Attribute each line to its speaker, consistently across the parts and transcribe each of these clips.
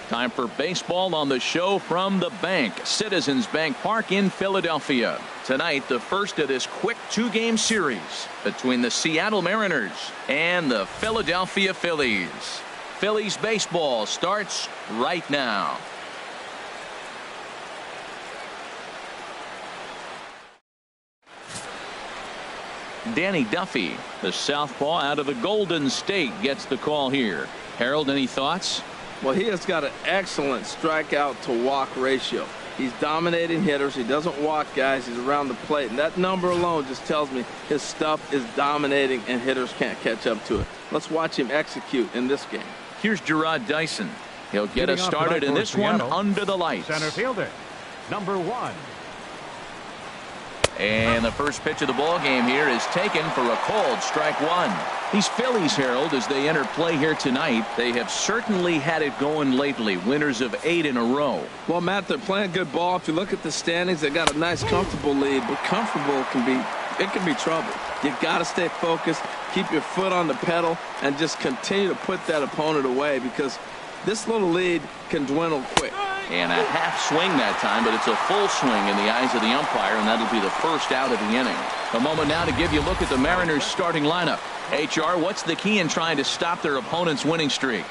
Speaker 1: Time for baseball on the show from the bank. Citizens Bank Park in Philadelphia. Tonight, the first of this quick two-game series between the Seattle Mariners and the Philadelphia Phillies. Phillies baseball starts right now. Danny Duffy, the southpaw out of the Golden State, gets the call here. Harold, any thoughts?
Speaker 2: Well, he has got an excellent strikeout to walk ratio. He's dominating hitters. He doesn't walk guys. He's around the plate. And that number alone just tells me his stuff is dominating and hitters can't catch up to it. Let's watch him execute in this game.
Speaker 1: Here's Gerard Dyson. He'll get us started in this one under the lights.
Speaker 3: Center fielder, number 1.
Speaker 1: And the first pitch of the ball game here is taken for a called strike one. These Phillies, Harold, as they enter play here tonight, they have certainly had it going lately. Winners of 8 in a row.
Speaker 2: Well, Matt, they're playing good ball. If you look at the standings, they got a nice, comfortable lead. But comfortable can be trouble. You got to stay focused, keep your foot on the pedal, and just continue to put that opponent away because this little lead can dwindle quick.
Speaker 1: And a half swing that time, but it's a full swing in the eyes of the umpire, and that'll be the first out of the inning. A moment now to give you a look at the Mariners starting lineup. HR, what's the key in trying to stop their opponent's winning streak?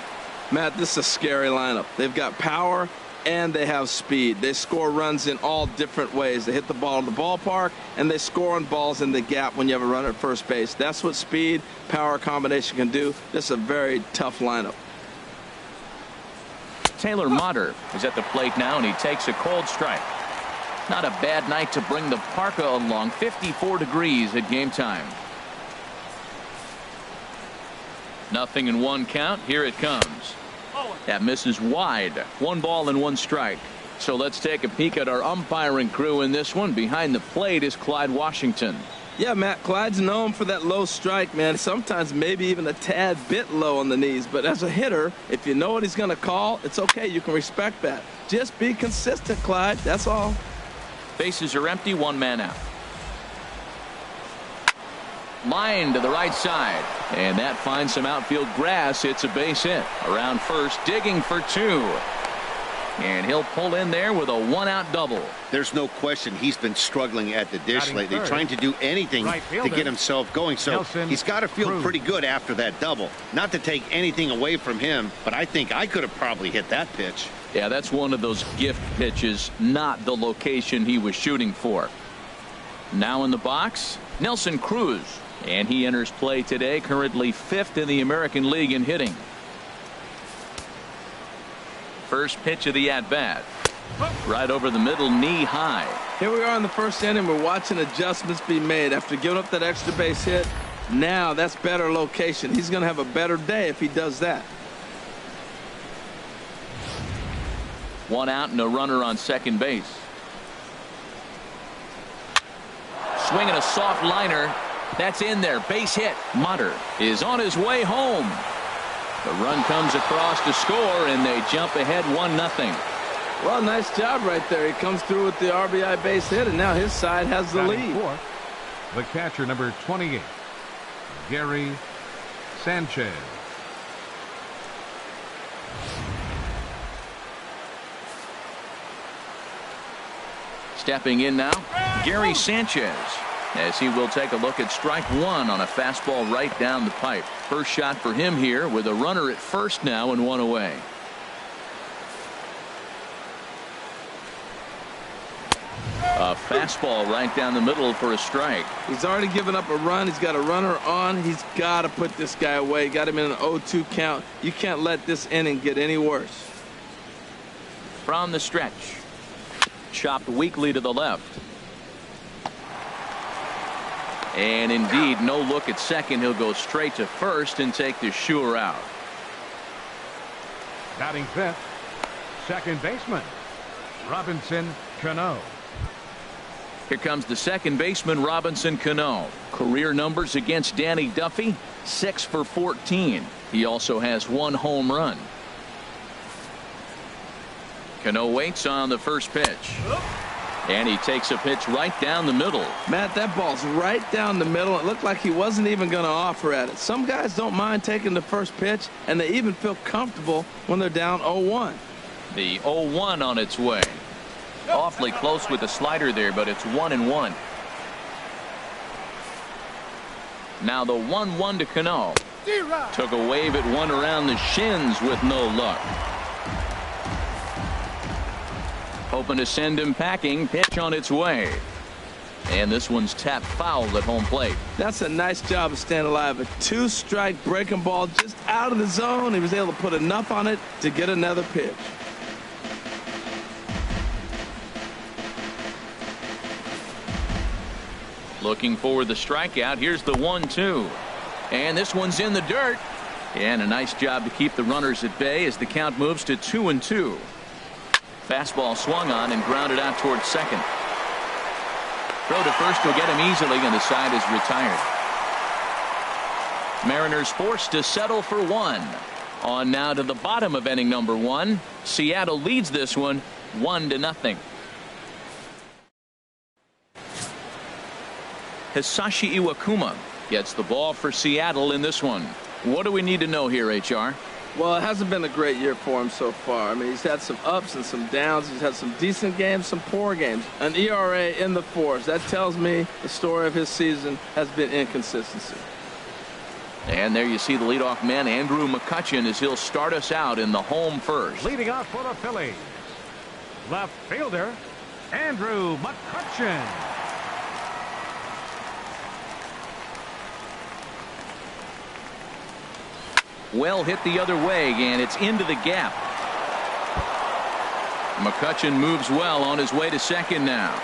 Speaker 2: Matt, this is a scary lineup. They've got power and they have speed. They score runs in all different ways. They hit the ball in the ballpark and they score on balls in the gap when you have a runner at first base. That's what speed, power combination can do. This is a very tough lineup.
Speaker 1: Taylor Motter is at the plate now, and he takes a cold strike. Not a bad night to bring the parka along. 54 degrees at game time. Nothing in one count. Here it comes. That misses wide. 1 ball and 1 strike. So let's take a peek at our umpiring crew in this one. Behind the plate is Clyde Washington.
Speaker 2: Yeah, Matt, Clyde's known for that low strike, man. Sometimes maybe even a tad bit low on the knees. But as a hitter, if you know what he's going to call, it's okay. You can respect that. Just be consistent, Clyde. That's all.
Speaker 1: Bases are empty. 1 man out. Line to the right side. And that finds some outfield grass. It's a base hit. Around first, digging for 2. And he'll pull in there with a 1-out double.
Speaker 4: There's no question he's been struggling at the dish lately, trying to do anything to get himself going. So he's got to feel pretty good after that double. Not to take anything away from him, but I think I could have probably hit that pitch.
Speaker 1: Yeah, that's one of those gift pitches, not the location he was shooting for. Now in the box, Nelson Cruz. And he enters play today, currently 5th in the American League in hitting. First pitch of the at-bat. Right over the middle, knee high.
Speaker 2: Here we are in the first inning. We're watching adjustments be made after giving up that extra base hit. Now that's better location. He's going to have a better day if he does that.
Speaker 1: 1 out and a runner on second base. Swinging a soft liner. That's in there. Base hit. Motter is on his way home. The run comes across to score, and they jump ahead 1-0.
Speaker 2: Well, nice job right there. He comes through with the RBI base hit, and now his side has the lead.
Speaker 3: The catcher, number 28, Gary Sanchez.
Speaker 1: Stepping in now, Gary Sanchez, as he will take a look at strike 1 on a fastball right down the pipe. First shot for him here with a runner at first now and 1 away. A fastball right down the middle for a strike.
Speaker 2: He's already given up a run. He's got a runner on. He's got to put this guy away. Got him in an 0-2 count. You can't let this inning get any worse.
Speaker 1: From the stretch. Chopped weakly to the left. And indeed, no look at second. He'll go straight to first and take the sure out.
Speaker 3: Batting 5th, second baseman, Robinson Cano.
Speaker 1: Here comes the second baseman, Robinson Cano. Career numbers against Danny Duffy, 6 for 14. He also has 1 home run. Cano waits on the first pitch. And he takes a pitch right down the middle.
Speaker 2: Matt, that ball's right down the middle. It looked like he wasn't even going to offer at it. Some guys don't mind taking the first pitch, and they even feel comfortable when they're down 0-1.
Speaker 1: The 0-1 on its way. Awfully close with the slider there, but it's 1-1. Now the 1-1 to Cano. Took a wave at one around the shins with no luck. Hoping to send him packing. Pitch on its way. And this one's tapped foul at home plate.
Speaker 2: That's a nice job of staying alive. A 2-strike breaking ball just out of the zone. He was able to put enough on it to get another pitch.
Speaker 1: Looking for the strikeout. Here's the 1-2. And this one's in the dirt. And a nice job to keep the runners at bay as the count moves to 2-2. Fastball swung on and grounded out towards second. Throw to first will get him easily, and the side is retired. Mariners forced to settle for one. On now to the bottom of inning number 1. Seattle leads this one 1-0. Hisashi Iwakuma gets the ball for Seattle in this one. What do we need to know here, HR?
Speaker 2: Well, it hasn't been a great year for him so far. I mean, he's had some ups and some downs. He's had some decent games, some poor games. An ERA in the 4s. That tells me the story of his season has been inconsistency.
Speaker 1: And there you see the leadoff man, Andrew McCutchen, as he'll start us out in the home first.
Speaker 3: Leading off for the Phillies, left fielder, Andrew McCutchen.
Speaker 1: Well hit the other way, and it's into the gap. McCutchen moves well on his way to second now.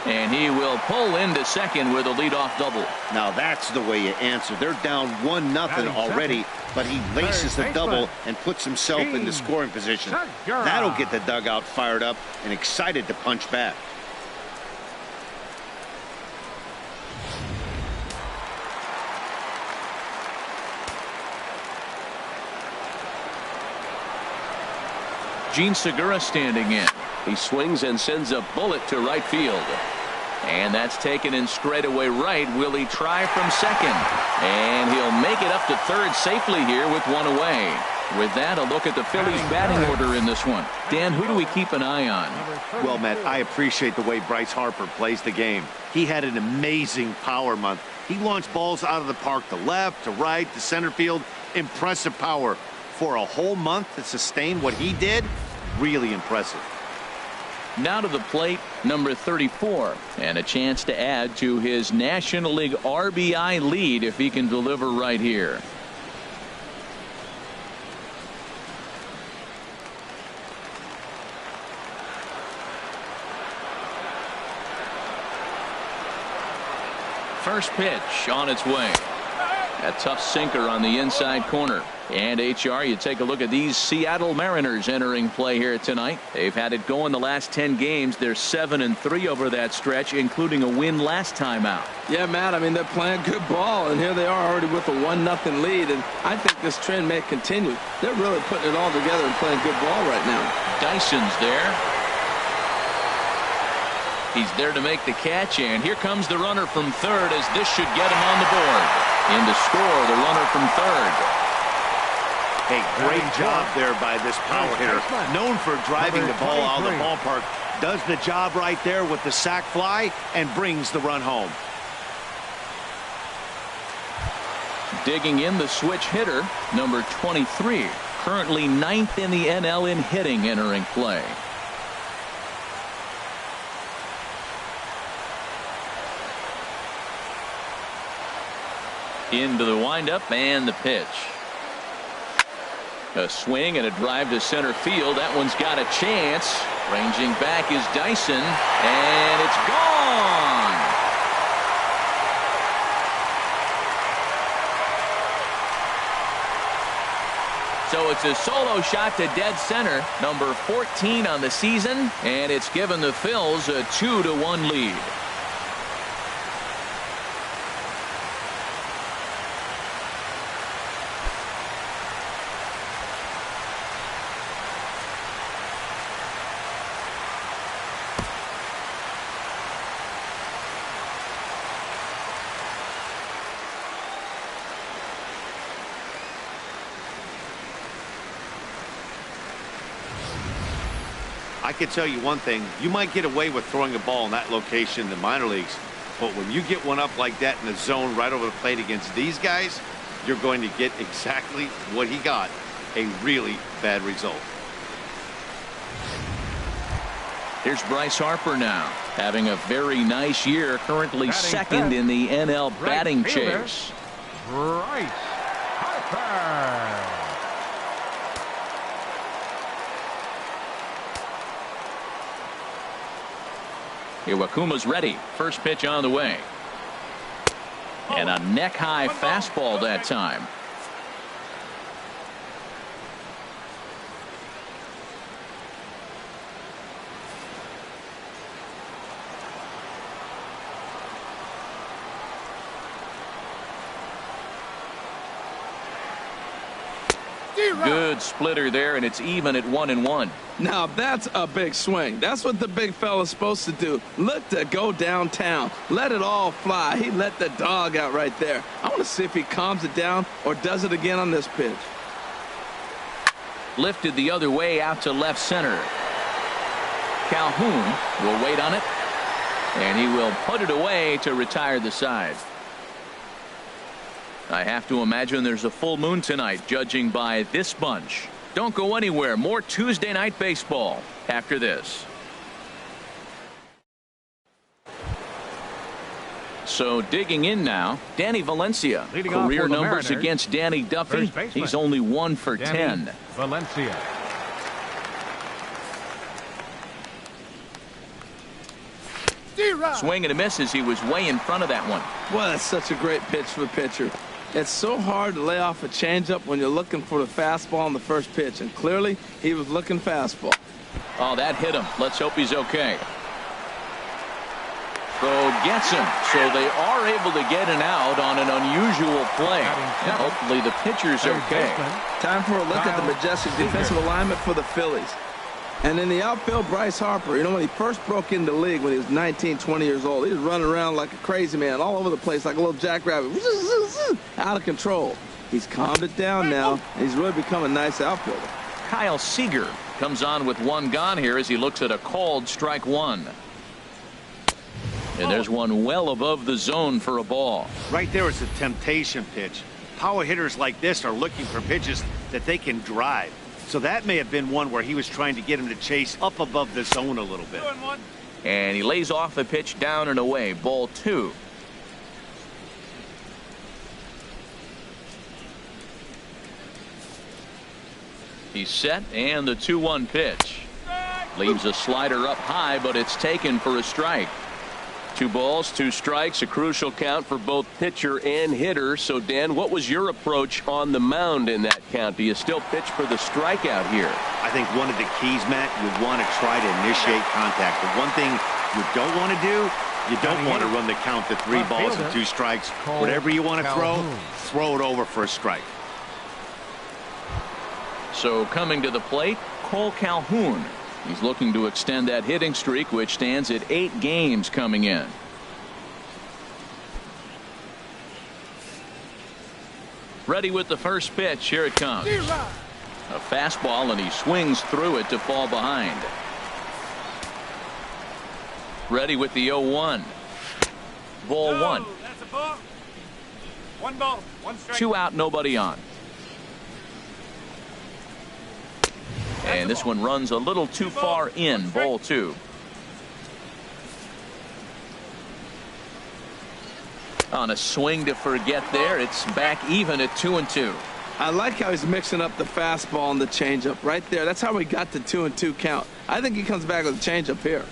Speaker 1: And he will pull into second with a leadoff double.
Speaker 4: Now that's the way you answer. They're down 1-0 already, but he laces the double and puts himself in the scoring position. That'll get the dugout fired up and excited to punch back.
Speaker 1: Gene Segura standing in. He swings and sends a bullet to right field. And that's taken in straightaway right. Will he try from second? And he'll make it up to third safely here with one away. With that, a look at the Phillies batting order in this one. Dan, who do we keep an eye on?
Speaker 4: Well, Matt, I appreciate the way Bryce Harper plays the game. He had an amazing power month. He launched balls out of the park to left, to right, to center field. Impressive power. For a whole month to sustain what he did, really impressive.
Speaker 1: Now to the plate, number 34, and a chance to add to his National League RBI lead if he can deliver right here. First pitch on its way. A tough sinker on the inside corner. And HR, you take a look at these Seattle Mariners entering play here tonight. They've had it going the last 10 games. They're 7-3 over that stretch, including a win last time out.
Speaker 2: Yeah, Matt, I mean, they're playing good ball, and here they are already with a 1-0 lead, and I think this trend may continue. They're really putting it all together and playing good ball right now.
Speaker 1: Dyson's there. He's there to make the catch, and here comes the runner from third as this should get him on the board. In to score, the runner from third.
Speaker 4: Hey, great job there by this power hitter. Known for driving the ball out of the ballpark. Does the job right there with the sac fly and brings the run home.
Speaker 1: Digging in the switch hitter, number 23. Currently 9th in the NL in hitting entering play. Into the windup and the pitch. A swing and a drive to center field. That one's got a chance. Ranging back is Dyson, and it's gone. So it's a solo shot to dead center, number 14 on the season, and it's given the Phils a 2-1 lead.
Speaker 4: I can tell you one thing. You might get away with throwing a ball in that location in the minor leagues, but when you get one up like that in the zone right over the plate against these guys, you're going to get exactly what he got, a really bad result.
Speaker 1: Here's Bryce Harper now, having a very nice year, currently second in the NL batting chase.
Speaker 3: Bryce Harper.
Speaker 1: Iwakuma's ready. First pitch on the way. And a neck-high fastball that time. Good splitter there, and it's even at 1-1.
Speaker 2: Now that's a big swing. That's what the big fella's supposed to do. Look to go downtown. Let it all fly. He let the dog out right there. I want to see if he calms it down or does it again on this pitch.
Speaker 1: Lifted the other way out to left center. Calhoun will wait on it, and he will put it away to retire the side. I have to imagine there's a full moon tonight, judging by this bunch. Don't go anywhere. More Tuesday night baseball after this. So digging in now, Danny Valencia.
Speaker 3: Leading off
Speaker 1: career
Speaker 3: for the
Speaker 1: numbers
Speaker 3: Mariners,
Speaker 1: against Danny Duffy. He's only 1 for 10.
Speaker 3: Valencia.
Speaker 1: Swing and a miss as he was way in front of that one.
Speaker 2: Well, that's such a great pitch for the pitcher. It's so hard to lay off a changeup when you're looking for the fastball on the first pitch, and clearly he was looking fastball.
Speaker 1: Oh, that hit him. Let's hope he's okay. Throw gets him, so they are able to get an out on an unusual play. And hopefully the pitcher's okay.
Speaker 2: Time for a look at the majestic defensive alignment for the Phillies. And in the outfield, Bryce Harper. You know, when he first broke into the league when he was 19, 20 years old, he was running around like a crazy man all over the place like a little jackrabbit. Out of control. He's calmed it down now, and he's really become a nice outfielder.
Speaker 1: Kyle Seager comes on with one gone here as he looks at a called strike one. And there's one well above the zone for a ball.
Speaker 4: Right there is a temptation pitch. Power hitters like this are looking for pitches that they can drive. So that may have been one where he was trying to get him to chase up above the zone a little bit.
Speaker 1: And he lays off the pitch down and away. Ball 2. He's set, and the 2-1 pitch. Leaves a slider up high, but it's taken for a strike. 2 balls, 2 strikes, a crucial count for both pitcher and hitter. So, Dan, what was your approach on the mound in that count? Do you still pitch for the strikeout here?
Speaker 4: I think one of the keys, Matt, you want to try to initiate contact. The one thing you don't want to do, you don't want to run the count to 3 balls and 2 strikes. Whatever you want to throw it over for a strike.
Speaker 1: So coming to the plate, Cole Calhoun. He's looking to extend that hitting streak, which stands at 8 games coming in. Ready with the first pitch. Here it comes. A fastball, and he swings through it to fall behind. Ready with the 0-1. Ball 1.
Speaker 5: That's a ball. 1 ball, 1 strike.
Speaker 1: 2 out, nobody on. And this one runs a little too far in. Ball 2. On a swing to forget there, it's back even at 2-2.
Speaker 2: I like how he's mixing up the fastball and the changeup right there. That's how we got the 2-2 count. I think he comes back with a changeup here.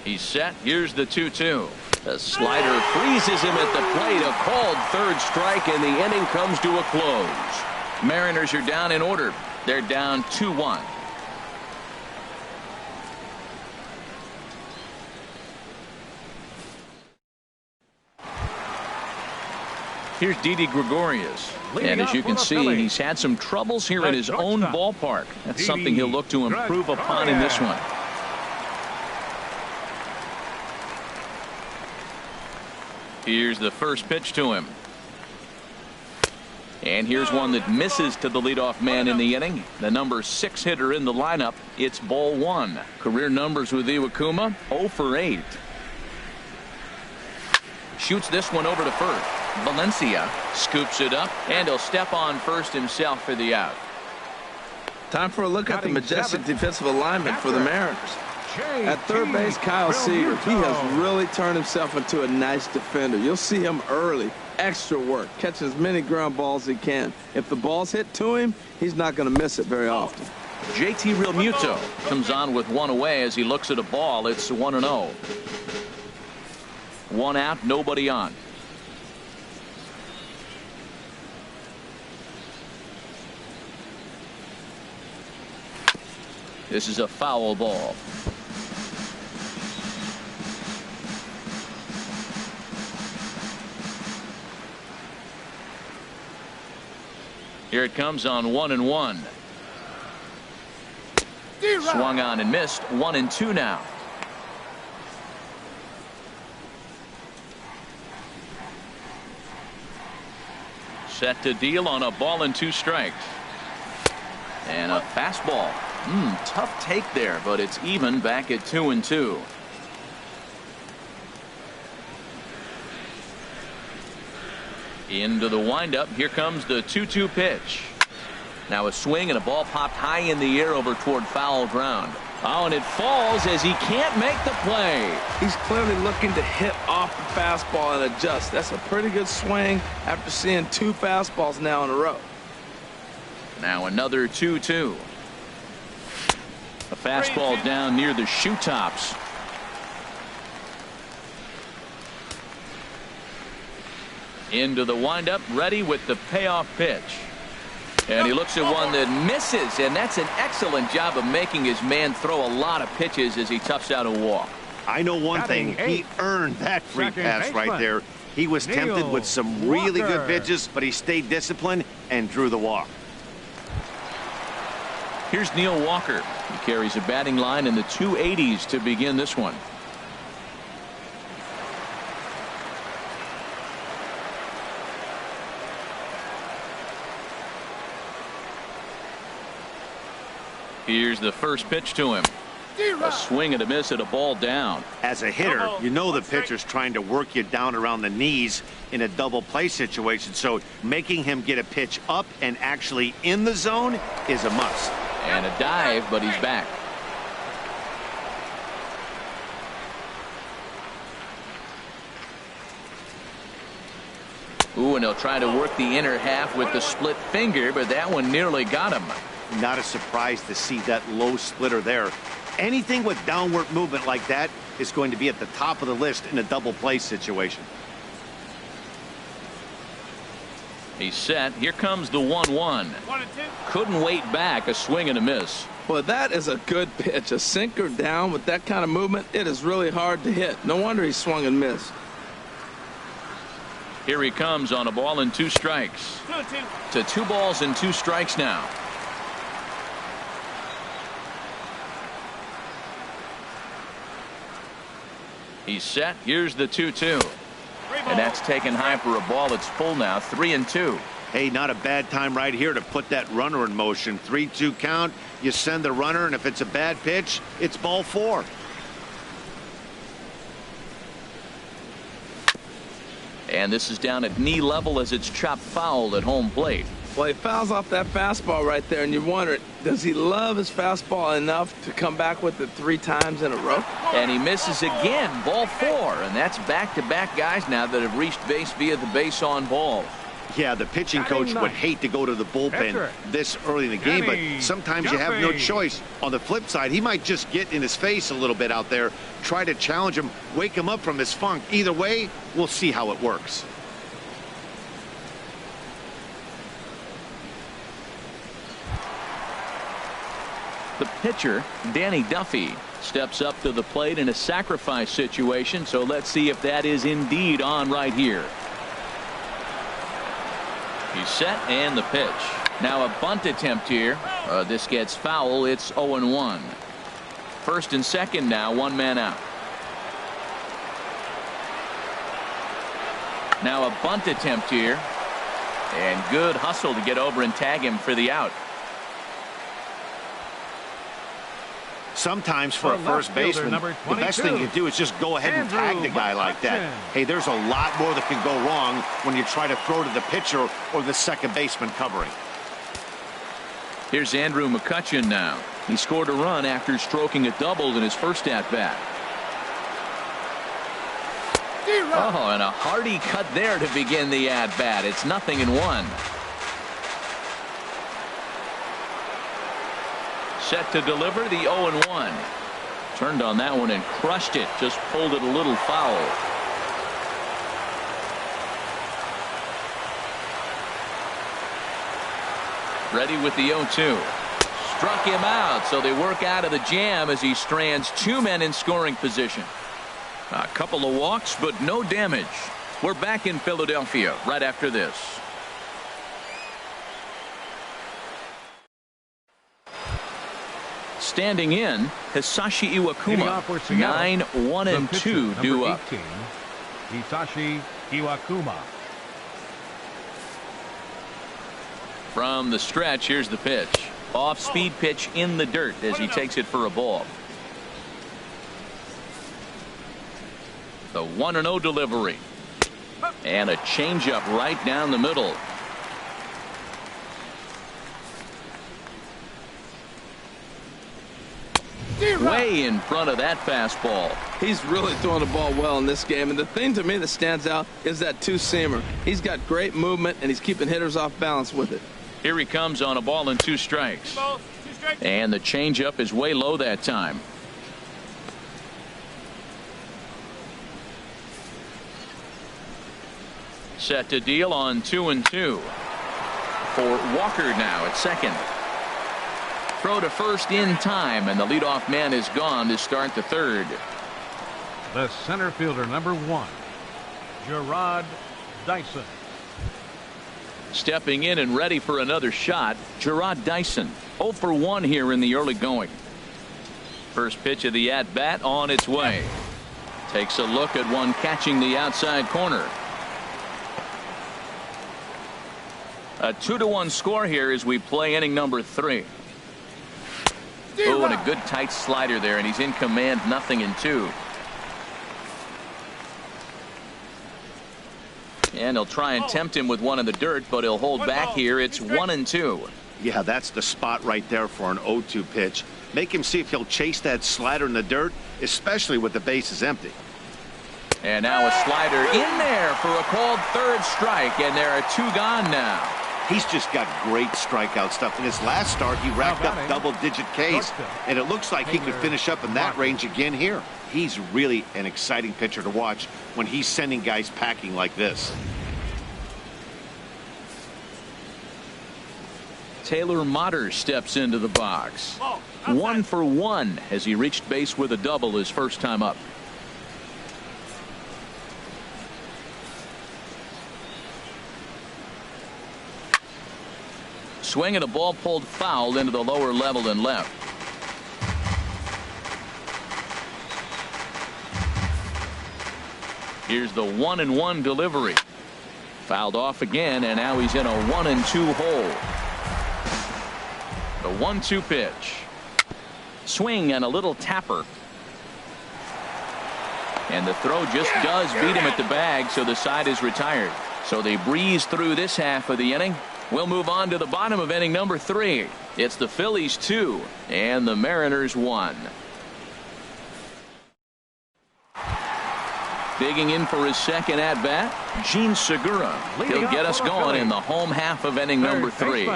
Speaker 1: He's set. Here's the 2-2. The slider freezes him at the plate. A called 3rd strike, and the inning comes to a close. Mariners are down in order. They're down 2-1. Here's Didi Gregorius. And as you can see, he's had some troubles here in his own ballpark. That's something he'll look to improve upon in this one. Here's the first pitch to him. And here's one that misses to the leadoff man in the inning. The number 6 hitter in the lineup. It's ball 1. Career numbers with Iwakuma, 0 for 8. Shoots this one over to first. Valencia scoops it up, and he'll step on first himself for the out.
Speaker 2: Time for a look at the majestic defensive alignment for the Mariners. At third base, Kyle Seager, he has really turned himself into a nice defender. You'll see him early, extra work, catching as many ground balls as he can. If the ball's hit to him, he's not going to miss it very often.
Speaker 1: JT Realmuto comes on with 1 away as he looks at a ball. It's 1-0. 1 out, nobody on. This is a foul ball. Here it comes on 1-1. Swung on and missed. 1-2 now. Set to deal on a ball and 2 strikes. And a fastball. Tough take there, but it's even back at 2-2. Into the windup. Here comes the 2-2 pitch. Now a swing and a ball popped high in the air over toward foul ground. Oh, and it falls as he can't make the play.
Speaker 2: He's clearly looking to hit off the fastball and adjust. That's a pretty good swing after seeing 2 fastballs now in a row.
Speaker 1: Now another 2-2. A fastball down near the shoe tops. Into the windup, ready with the payoff pitch. And he looks at one that misses, and that's an excellent job of making his man throw a lot of pitches as he toughs out a walk.
Speaker 4: I know one thing. He earned that free pass right there. He was tempted with some really good pitches, but he stayed disciplined and drew the walk.
Speaker 1: Here's Neil Walker. He carries a batting line in the 280s to begin this one. Here's the first pitch to him. A swing and a miss at a ball down.
Speaker 4: As a hitter, you know the pitcher's trying to work you down around the knees in a double play situation, so making him get a pitch up and actually in the zone is a must.
Speaker 1: And a dive, but he's back. Ooh, and he'll try to work the inner half with the split finger, but that one nearly got him.
Speaker 4: Not a surprise to see that low splitter there. Anything with downward movement like that is going to be at the top of the list in a double play situation.
Speaker 1: He's set. Here comes the 1-1. Couldn't wait back. A swing and a miss.
Speaker 2: Well, that is a good pitch. A sinker down with that kind of movement, it is really hard to hit. No wonder he swung and missed.
Speaker 1: Here he comes on a ball and 2 strikes. To 2 balls and 2 strikes now. He's set. Here's the 2-2. And that's taken high for a ball. It's full now. 3-2.
Speaker 4: Hey, not a bad time right here to put that runner in motion. 3-2 count. You send the runner, and if it's a bad pitch, it's ball 4.
Speaker 1: And this is down at knee level as it's chopped foul at home plate.
Speaker 2: Well, he fouls off that fastball right there, and you wonder, does he love his fastball enough to come back with it 3 times in a row?
Speaker 1: And he misses again. Ball 4. And that's back-to-back guys now that have reached base via the base on ball.
Speaker 4: Yeah, the pitching coach would hate to go to the bullpen this early in the game, but sometimes you have no choice. On the flip side, he might just get in his face a little bit out there, try to challenge him, wake him up from his funk. Either way, we'll see how it works.
Speaker 1: The pitcher, Danny Duffy, steps up to the plate in a sacrifice situation, so let's see if that is indeed on right here. He's set and the pitch. Now a bunt attempt here. This gets foul. It's 0-1. First and second now, 1 man out. Now a bunt attempt here. And good hustle to get over and tag him for the out.
Speaker 4: Sometimes for a first baseman, the best thing you can do is just go ahead and tag the guy like that. Hey, there's a lot more that can go wrong when you try to throw to the pitcher or the second baseman covering.
Speaker 1: Here's Andrew McCutchen now. He scored a run after stroking a double in his first at-bat. Oh, and a hearty cut there to begin the at-bat. It's 0-1. Set to deliver the 0-1. Turned on that one and crushed it. Just pulled it a little foul. Ready with the 0-2. Struck him out, so they work out of the jam as he strands two men in scoring position. A couple of walks, but no damage. We're back in Philadelphia right after this. Standing in, Hisashi Iwakuma. 9-1-2 due up.
Speaker 3: Hisashi Iwakuma.
Speaker 1: From the stretch, here's the pitch. Off-speed pitch in the dirt as he takes it for a ball. The 1-0 delivery. And a changeup right down the middle. Way in front of that fastball.
Speaker 2: He's really throwing the ball well in this game, and the thing to me that stands out is that two-seamer. He's got great movement, and he's keeping hitters off balance with it.
Speaker 1: Here he comes on a ball and 2 strikes. And the changeup is way low that time. Set to deal on 2-2 for Walker now at second. Throw to first in time, and the leadoff man is gone to start the third.
Speaker 3: The center fielder, number 1, Gerard Dyson.
Speaker 1: Stepping in and ready for another shot, Gerard Dyson. 0 for 1 here in the early going. First pitch of the at-bat on its way. Takes a look at one catching the outside corner. A 2-1 score here as we play inning number 3. Oh, and a good tight slider there, and he's in command. 0-2. And he'll try and tempt him with one in the dirt, but he'll hold back here. It's 1-2.
Speaker 4: Yeah, that's the spot right there for an 0-2 pitch. Make him see if he'll chase that slider in the dirt, especially with the bases empty.
Speaker 1: And now a slider in there for a called third strike, and there are 2 gone now.
Speaker 4: He's just got great strikeout stuff. In his last start, he racked up double-digit Ks, and it looks like he could finish up in that range again here. He's really an exciting pitcher to watch when he's sending guys packing like this.
Speaker 1: Taylor Motter steps into the box. 1 for 1 as he reached base with a double his first time up. Swing and a ball pulled foul into the lower level and left. Here's the 1-1 delivery. Fouled off again, and now he's in a 1-2 hole. The 1-2 pitch. Swing and a little tapper. And the throw just does beat him at the bag, so the side is retired. So they breeze through this half of the inning. We'll move on to the bottom of inning number 3. It's the Phillies 2 and the Mariners 1. Digging in for his second at-bat, Gene Segura. He'll get us going in the home half of inning number 3.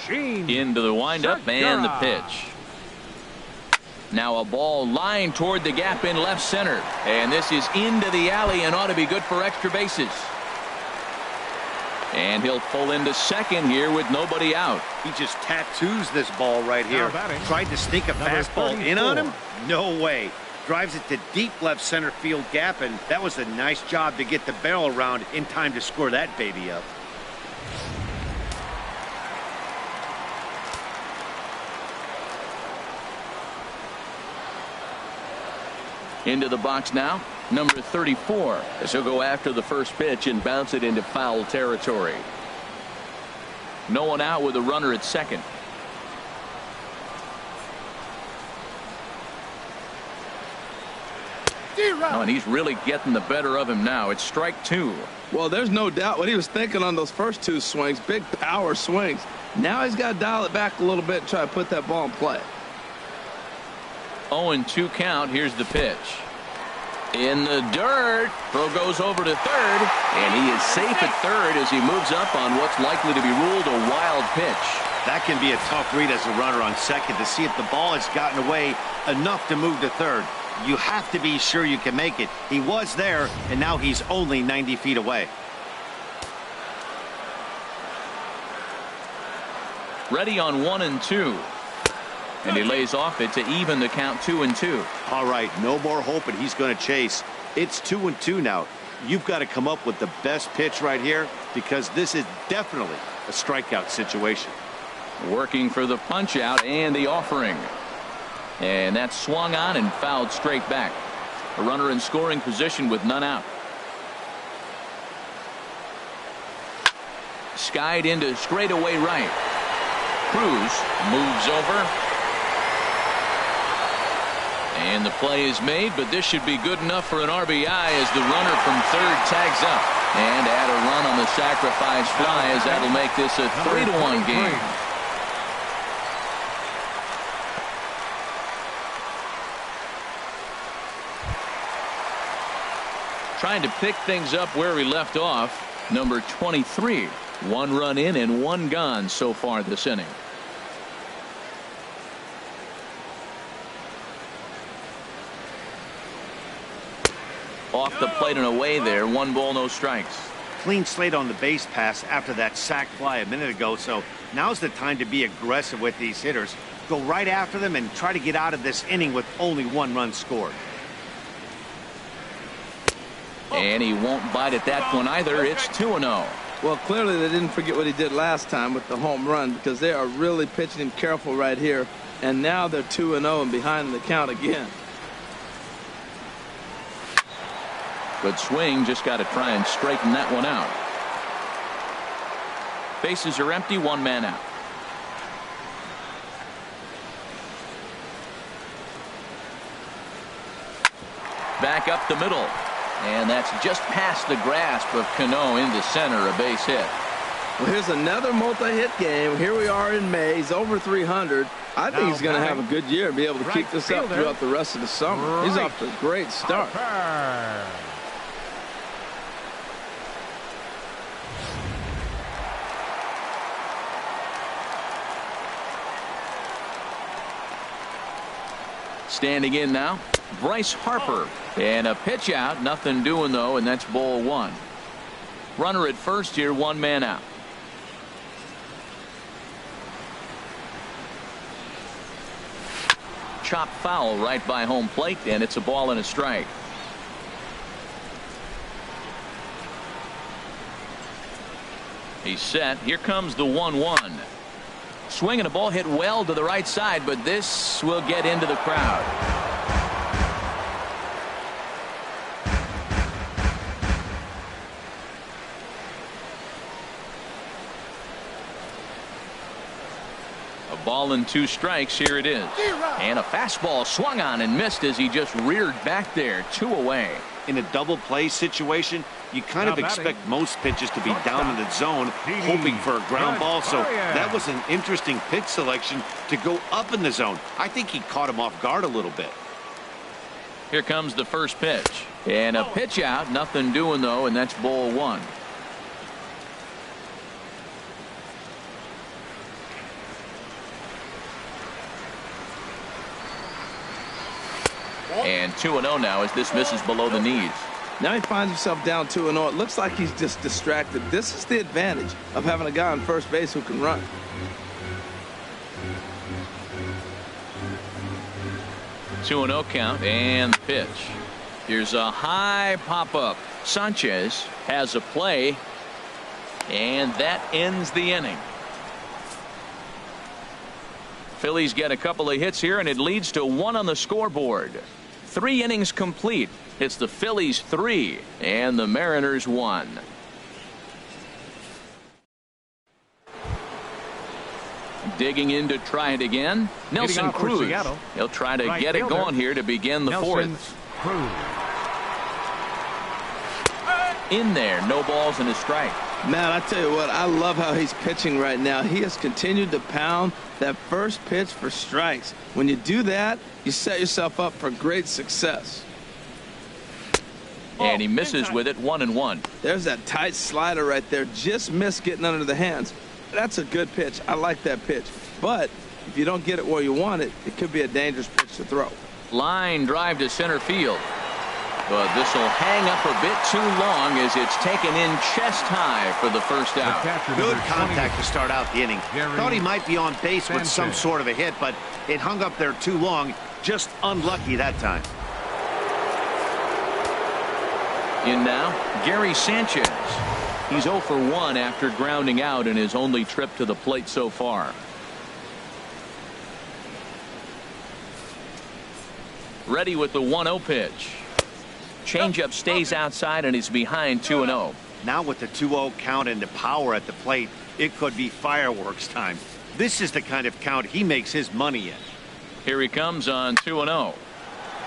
Speaker 1: Into the windup and the pitch. Now a ball lined toward the gap in left center. And this is into the alley and ought to be good for extra bases. And he'll pull into second here with nobody out.
Speaker 4: He just tattoos this ball right here. Tried to sneak a fastball in on him? No way. Drives it to deep left center field gap, and that was a nice job to get the barrel around in time to score that baby up.
Speaker 1: Into the box now, number 34, as he'll go after the first pitch and bounce it into foul territory. No one out with a runner at second. Oh, and he's really getting the better of him now. It's strike two.
Speaker 2: Well, there's no doubt what he was thinking on those first two swings. Big power swings. Now he's got to dial it back a little bit and try to put that ball in play.
Speaker 1: 0-2 count. Here's the pitch. In the dirt. Throw goes over to third, and he is safe at third as he moves up on what's likely to be ruled a wild pitch.
Speaker 4: That can be a tough read as a runner on second to see if the ball has gotten away enough to move to third. You have to be sure you can make it. He was there, and now he's only 90 feet away.
Speaker 1: Ready on 1-2. And he lays off it to even the count 2-2.
Speaker 4: All right, no more hoping he's going to chase. It's 2-2 now. You've got to come up with the best pitch right here because this is definitely a strikeout situation.
Speaker 1: Working for the punch out and the offering. And that's swung on and fouled straight back. A runner in scoring position with none out. Skied into straightaway right. Cruz moves over. And the play is made, but this should be good enough for an RBI as the runner from third tags up. And add a run on the sacrifice fly as that'll make this a 3-1 game. Trying to pick things up where we left off. Number 23. 1 run in and 1 gone so far this inning. Off the plate and away there. 1 ball, no strikes.
Speaker 4: Clean slate on the base pass after that sac fly a minute ago, so now's the time to be aggressive with these hitters. Go right after them and try to get out of this inning with only 1 run scored.
Speaker 1: And he won't bite at that one either. It's 2-0.
Speaker 2: Well, clearly they didn't forget what he did last time with the home run because they are really pitching him careful right here. And now they're 2-0 and behind in the count again.
Speaker 1: Good swing. Just got to try and straighten that one out. Bases are empty. 1 man out. Back up the middle. And that's just past the grasp of Cano into center, a base hit.
Speaker 2: Well, here's another multi-hit game. Here we are in May. He's over 300. I think he's going to have a good year and be able to keep this up throughout the rest of the summer. He's off to a great start.
Speaker 1: Standing in now, Bryce Harper. And a pitch out, nothing doing though, and that's ball 1. Runner at first here, 1 man out. Chop foul right by home plate, and it's a ball and a strike. He's set. Here comes the 1-1. Swinging a ball hit well to the right side, but this will get into the crowd. Ball and 2 strikes. Here it is. And a fastball swung on and missed as he just reared back there. 2 away.
Speaker 4: In a double play situation, you kind of expect most pitches to be down in the zone, hoping for a ground ball. So that was an interesting pitch selection to go up in the zone. I think he caught him off guard a little bit.
Speaker 1: Here comes the first pitch. And a pitch out. Nothing doing though, and that's ball 1. And 2-0 now as this misses below the knees.
Speaker 2: Now he finds himself down 2-0. It looks like he's just distracted. This is the advantage of having a guy on first base who can run.
Speaker 1: Two 2-0 count and pitch. Here's a high pop-up. Sanchez has a play, and that ends the inning. Phillies get a couple of hits here, and it leads to 1 on the scoreboard. 3 innings complete. It's the Phillies 3 and the Mariners 1. Digging in to try it again. Nelson Cruz. He'll try to get it going here to begin the fourth. In there, no balls and a strike.
Speaker 2: Man, I tell you what, I love how he's pitching right now. He has continued to pound that first pitch for strikes. When you do that, you set yourself up for great success.
Speaker 1: And he misses with it, 1-1.
Speaker 2: There's that tight slider right there. Just missed getting under the hands. That's a good pitch. I like that pitch. But if you don't get it where you want it, it could be a dangerous pitch to throw.
Speaker 1: Line drive to center field. But this will hang up a bit too long as it's taken in chest high for the first out.
Speaker 4: Good contact to start out the inning. Thought he might be on base with some sort of a hit, but it hung up there too long. Just unlucky that time.
Speaker 1: In now, Gary Sanchez. He's 0 for 1 after grounding out in his only trip to the plate so far. Ready with the 1-0 pitch. Changeup stays outside and he's behind 2-0.
Speaker 4: Now with the 2-0 count and the power at the plate, it could be fireworks time. This is the kind of count he makes his money in.
Speaker 1: Here he comes on 2-0.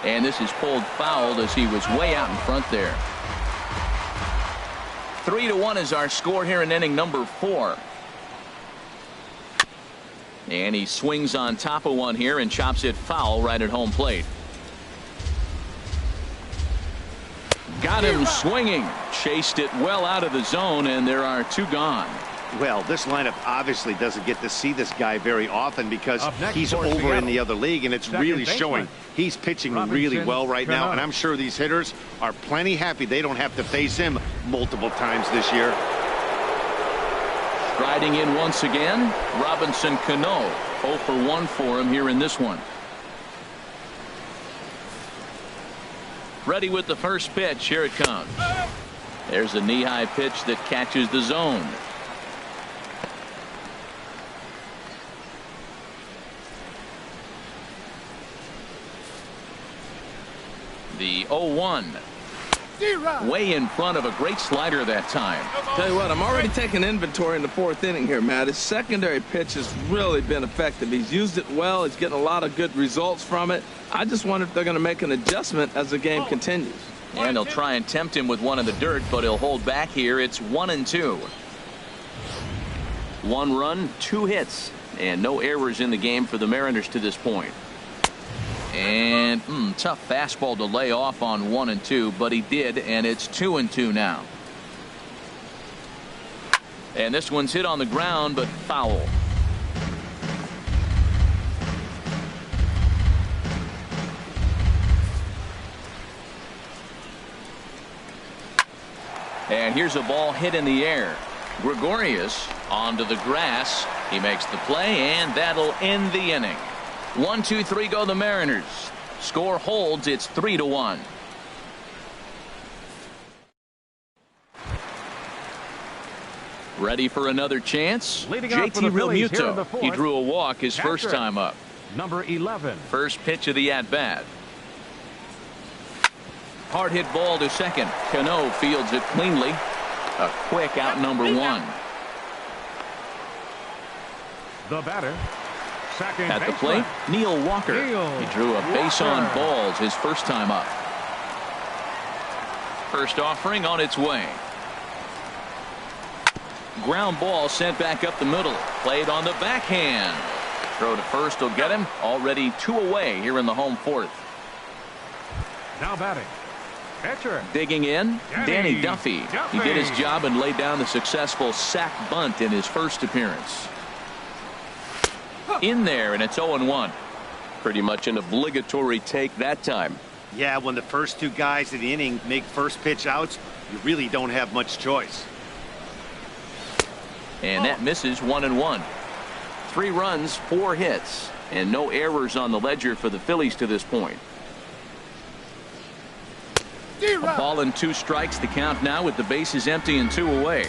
Speaker 1: And this is pulled foul as he was way out in front there. 3-1 is our score here in inning number 4. And he swings on top of one here and chops it foul right at home plate. Got him swinging. Chased it well out of the zone, and there are 2 gone.
Speaker 4: Well, this lineup obviously doesn't get to see this guy very often because he's over in the other league, and it's really showing. He's pitching really well right now, and I'm sure these hitters are plenty happy they don't have to face him multiple times this year.
Speaker 1: Striding in once again, Robinson Cano. 0 for 1 for him here in this one. Ready with the first pitch. Here it comes. There's a knee-high pitch that catches the zone. The 0-1. Way in front of a great slider that time.
Speaker 2: Tell you what, I'm already taking inventory in the 4th inning here, Matt. His secondary pitch has really been effective. He's used it well. He's getting a lot of good results from it. I just wonder if they're going to make an adjustment as the game continues.
Speaker 1: And they'll try and tempt him with one in the dirt, but he'll hold back here. It's 1-2. 1 run, 2 hits, and no errors in the game for the Mariners to this point. And tough fastball to lay off on 1-2, but he did, and it's 2-2 now. And this one's hit on the ground, but foul. And here's a ball hit in the air. Gregorius onto the grass. He makes the play, and that'll end the inning. 1, 2, 3 go the Mariners. Score holds. It's 3-1. Ready for another chance? JT Realmuto. He drew a walk his first time up.
Speaker 3: Number 11.
Speaker 1: First pitch of the at-bat. Hard hit ball to second. Cano fields it cleanly. A quick out number 1.
Speaker 3: The batter. Second
Speaker 1: at the plate, Neil Walker. He drew a base on balls his first time up. First offering on its way. Ground ball sent back up the middle. Played on the backhand. Throw to first will get him. Already 2 away here in the home 4th.
Speaker 3: Now batting. Pitcher.
Speaker 1: Digging in, Danny Duffy. He did his job and laid down the successful sac bunt in his first appearance. In there, and it's 0-1. Pretty much an obligatory take that time.
Speaker 4: Yeah, when the first 2 guys in the inning make first pitch outs, you really don't have much choice.
Speaker 1: And that misses 1-1. 3 runs, 4 hits, and no errors on the ledger for the Phillies to this point. A ball and 2 strikes, the count now with the bases empty and 2 away.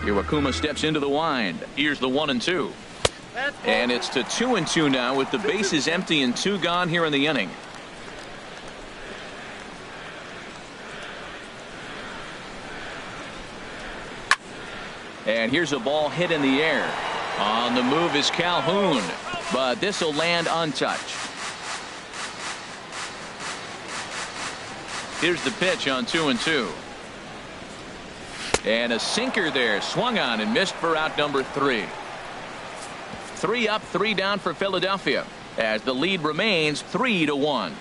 Speaker 1: Iwakuma steps into the wind. Here's the 1-2. And it's to 2-2 now with the bases empty and 2 gone here in the inning. And here's a ball hit in the air. On the move is Calhoun, but this will land untouched. Here's the pitch on 2-2. And a sinker there, swung on and missed for out number 3. 3 up, 3 down for Philadelphia, as the lead remains 3-1.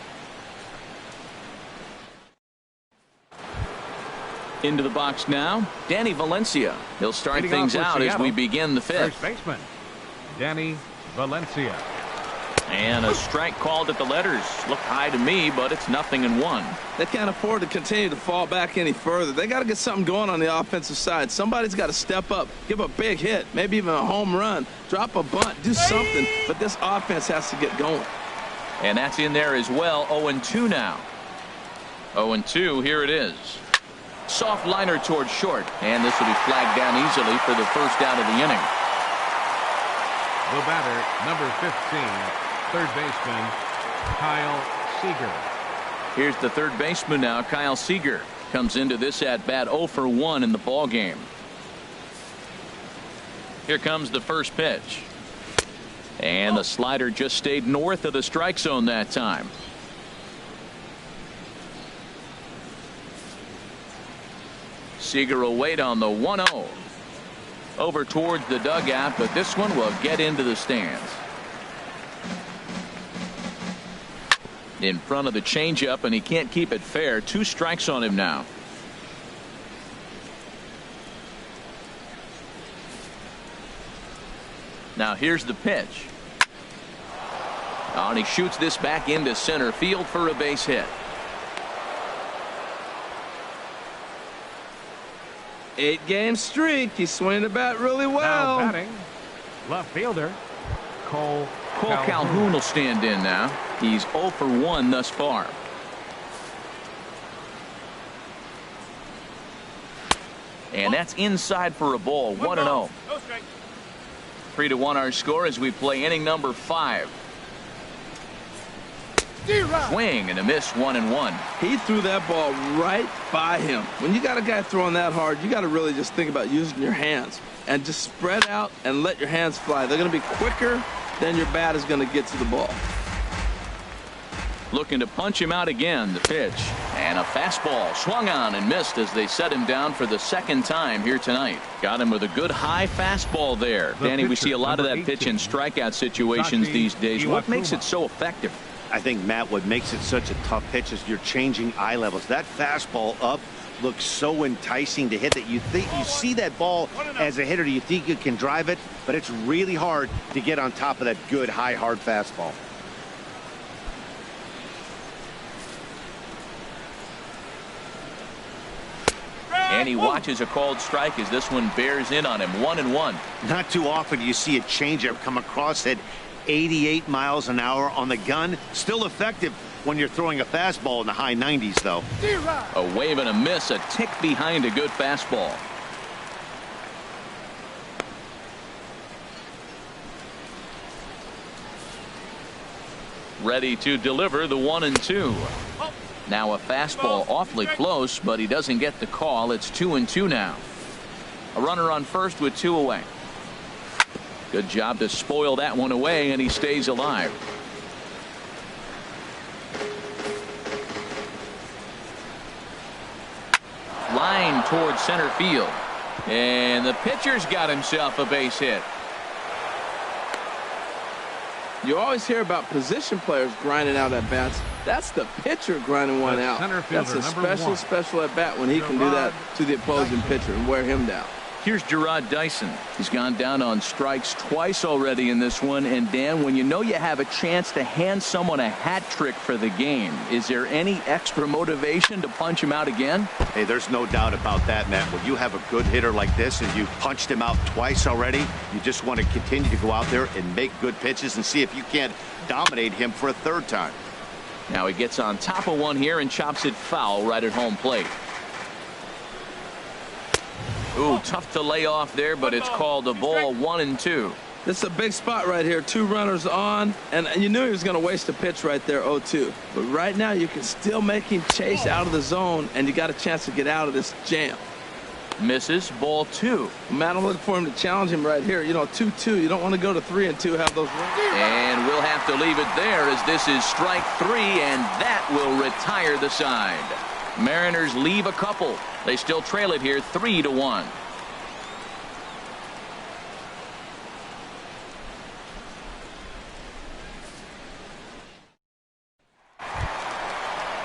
Speaker 1: Into the box now, Danny Valencia. He'll start things out as we begin the 5th.
Speaker 3: First baseman, Danny Valencia.
Speaker 1: And a strike called at the letters. Looked high to me, but it's 0-1.
Speaker 2: They can't afford to continue to fall back any further. They got to get something going on the offensive side. Somebody's got to step up, give a big hit, maybe even a home run, drop a bunt, do something. But this offense has to get going.
Speaker 1: And that's in there as well. 0-2 now. 0-2, here it is. Soft liner towards short, and this will be flagged down easily for the first out of the inning.
Speaker 3: The batter, number 15, third baseman, Kyle Seager.
Speaker 1: Here's the third baseman now, Kyle Seager. Comes into this at bat 0 for 1 in the ball game. Here comes the first pitch. And the slider just stayed north of the strike zone that time. Seager will wait on the 1-0. Over towards the dugout, but this one will get into the stands. In front of the changeup, and he can't keep it fair. 2 strikes on him now. Now here's the pitch. And he shoots this back into center field for a base hit.
Speaker 2: 8-game streak. He's swinging the bat really well.
Speaker 3: Now batting, left fielder, Cole
Speaker 1: Calhoun will stand in now. He's 0 for 1 thus far. And that's inside for a ball. 1-0. 3-1 our score as we play inning number 5. Swing and a miss, 1-1.
Speaker 2: He threw that ball right by him. When you got a guy throwing that hard, you got to really just think about using your hands and just spread out and let your hands fly. They're going to be quicker than your bat is going to get to the ball.
Speaker 1: Looking to punch him out again. The pitch and a fastball swung on and missed as they set him down for the second time here tonight. Got him with a good high fastball there. Danny, we see a lot of that pitch in strikeout situations these days. What makes it so effective?
Speaker 4: I think, Matt, what makes it such a tough pitch is you're changing eye levels. That fastball up looks so enticing to hit that you think you see that ball as a hitter. You think you can drive it, but it's really hard to get on top of that good high hard fastball.
Speaker 1: And he watches a called strike as this one bears in on him. 1-1.
Speaker 4: Not too often do you see a changeup come across at 88 miles an hour on the gun. Still effective when you're throwing a fastball in the high 90s, though.
Speaker 1: A wave and a miss, a tick behind a good fastball. Ready to deliver the 1-2. Now a fastball awfully close, but he doesn't get the call. It's 2-2 now. A runner on first with 2 away. Good job to spoil that one away, and he stays alive. Line towards center field. And the pitcher's got himself a base hit.
Speaker 2: You always hear about position players grinding out at bats. That's the pitcher grinding one out. That's a special at bat when he can do that to the opposing pitcher and wear him down.
Speaker 1: Here's Gerard Dyson. He's gone down on strikes twice already in this one. And Dan, when you know you have a chance to hand someone a hat trick for the game, is there any extra motivation to punch him out again?
Speaker 4: Hey, there's no doubt about that, Matt. When you have a good hitter like this and you punched him out twice already, you just want to continue to go out there and make good pitches and see if you can't dominate him for a third time.
Speaker 1: Now he gets on top of one here and chops it foul right at home plate. Ooh, tough to lay off there, but it's called a ball. 1-2.
Speaker 2: This is a big spot right here. 2 runners on, and you knew he was going to waste a pitch right there, 0-2. But right now you can still make him chase out of the zone, and you got a chance to get out of this jam.
Speaker 1: Misses. Ball 2.
Speaker 2: Man, I'm looking for him to challenge him right here. You know, 2-2. You don't want to go to 3-2, have those runs.
Speaker 1: And we'll have to leave it there as this is strike 3, and that will retire the side. Mariners leave a couple. They still trail it here 3-1.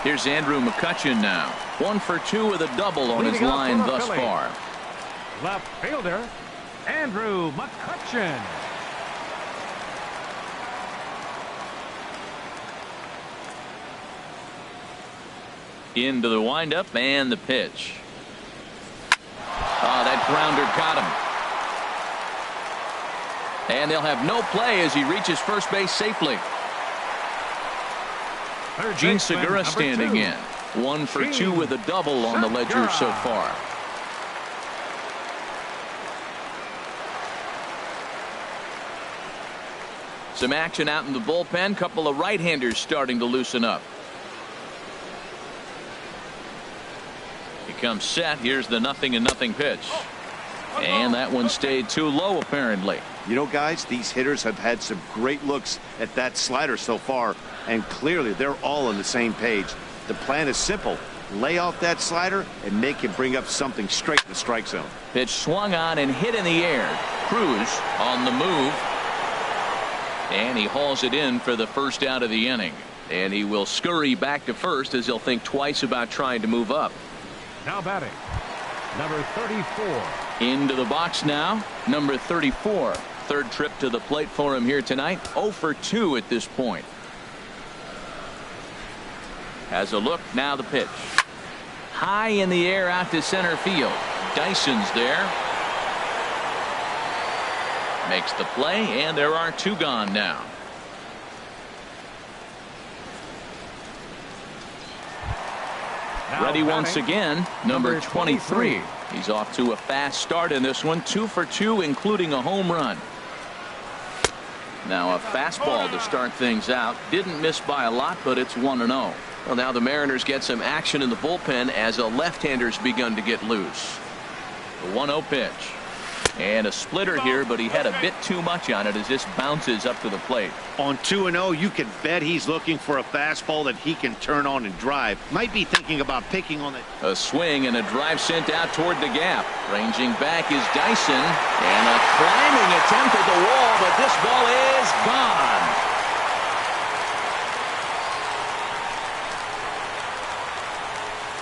Speaker 1: Here's Andrew McCutchen now. 1 for 2 with a double on his line thus far.
Speaker 3: Left fielder, Andrew McCutchen.
Speaker 1: Into the windup and the pitch. Oh, that grounder got him. And they'll have no play as he reaches first base safely. Gene Segura standing in. 1 for 2 with a double on the ledger so far. Some action out in the bullpen. Couple of right-handers starting to loosen up. He comes set. Here's the 0-0 pitch. And that one stayed too low apparently.
Speaker 4: You know, guys, these hitters have had some great looks at that slider so far, and clearly they're all on the same page. The plan is simple. Lay off that slider and make him bring up something straight in the strike zone.
Speaker 1: Pitch swung on and hit in the air. Cruz on the move. And he hauls it in for the first out of the inning. And he will scurry back to first as he'll think twice about trying to move up.
Speaker 3: Now batting, number 34.
Speaker 1: Into the box now, number 34. Third trip to the plate for him here tonight. 0 for 2 at this point. Has a look, now the pitch. High in the air out to center field. Dyson's there. Makes the play, and there are 2 gone now. Ready once again, number 23. He's off to a fast start in this one. 2 for 2, including a home run. Now a fastball to start things out. Didn't miss by a lot, but it's 1-0. Well, now the Mariners get some action in the bullpen as a left-hander's begun to get loose. The 1-0 pitch. And a splitter here, but he had a bit too much on it as this bounces up to the plate.
Speaker 4: On 2-0, you can bet he's looking for a fastball that he can turn on and drive. Might be thinking about picking on it.
Speaker 1: A swing and a drive sent out toward the gap. Ranging back is Dyson. And a climbing attempt at the wall, but this ball is gone.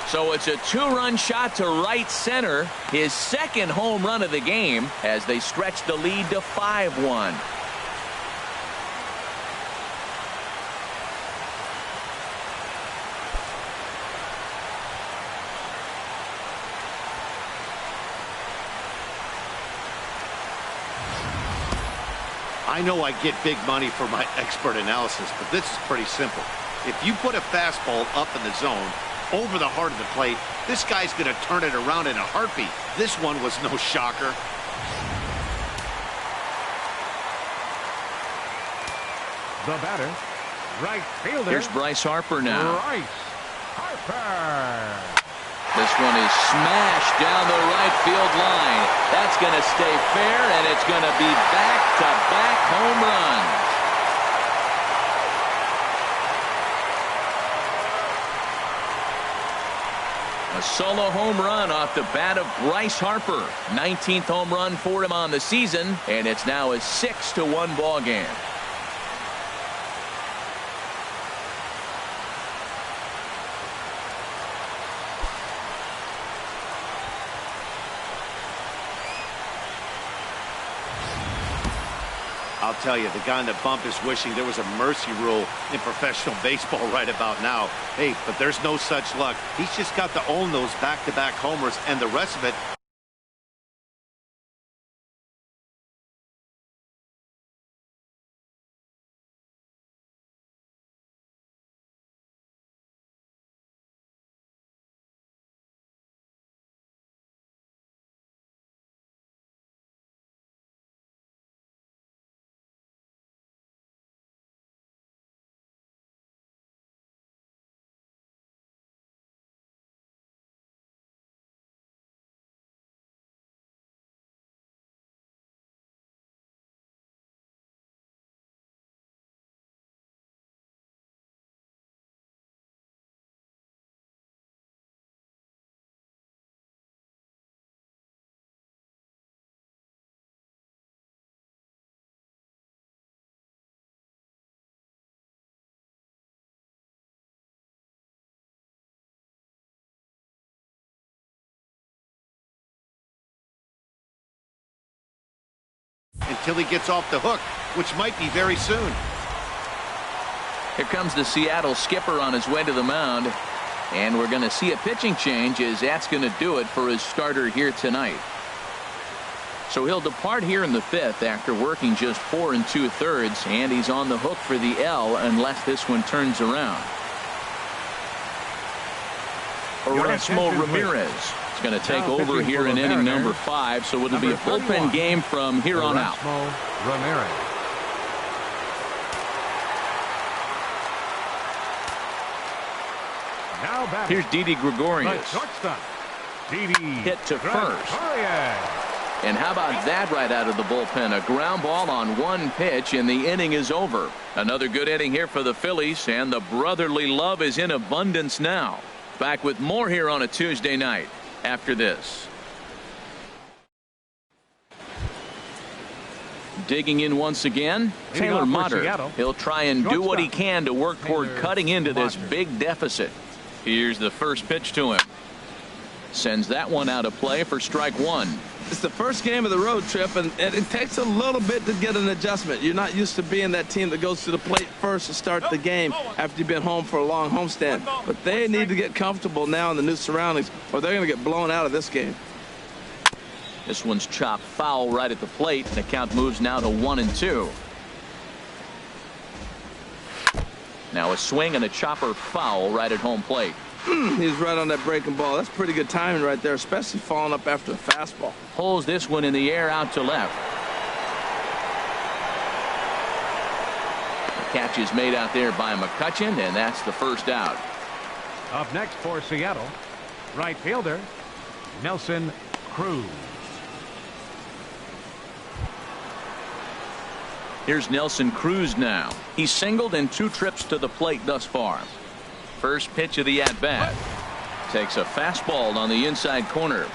Speaker 1: So it's a 2-run shot to right center. His second home run of the game as they stretch the lead to 5-1.
Speaker 4: I know I get big money for my expert analysis, but this is pretty simple. If you put a fastball up in the zone over the heart of the plate, this guy's going to turn it around in a heartbeat. This one was no shocker.
Speaker 3: The batter, right fielder.
Speaker 1: Here's Bryce Harper now.
Speaker 3: Bryce Harper.
Speaker 1: This one is smashed down the right field line. That's going to stay fair, and it's going to be back-to-back home runs. A solo home run off the bat of Bryce Harper. 19th home run for him on the season, and it's now a 6-1 ball game.
Speaker 4: I'll tell you, the guy on the bump is wishing there was a mercy rule in professional baseball right about now. Hey, but there's no such luck. He's just got to own those back-to-back homers, and the rest of it until he gets off the hook, which might be very soon.
Speaker 1: Here comes the Seattle skipper on his way to the mound. And we're going to see a pitching change, as that's going to do it for his starter here tonight. So he'll depart here in the 5th after working just 4 2/3, and he's on the hook for the L unless this one turns around. Erasmo Ramirez is going to take over here in inning number 5, so it'll be a bullpen game from here on out.
Speaker 3: Ramirez.
Speaker 1: Here's Didi Gregorius. Hit to first. And how about that right out of the bullpen? A ground ball on one pitch, and the inning is over. Another good inning here for the Phillies, and the brotherly love is in abundance now. Back with more here on a Tuesday night after this. Digging in once again, Taylor Motter. He'll try and do what he can to work toward cutting into this big deficit. Here's the first pitch to him. Sends that one out of play for strike one.
Speaker 2: It's the first game of the road trip, and it takes a little bit to get an adjustment. You're not used to being that team that goes to the plate first to start the game after you've been home for a long homestand. But they need to get comfortable now in the new surroundings, or they're going to get blown out of this game.
Speaker 1: This one's chopped foul right at the plate, and the count moves now to 1-2. Now a swing and a chopper foul right at home plate.
Speaker 2: He's right on that breaking ball. That's pretty good timing right there, especially following up after a fastball.
Speaker 1: Pulls this one in the air out to left. The catch is made out there by McCutchen, and that's the first out.
Speaker 3: Up next for Seattle, right fielder Nelson Cruz.
Speaker 1: Here's Nelson Cruz now. He's singled in 2 trips to the plate thus far. First pitch of the at-bat. Takes a fastball on the inside corner.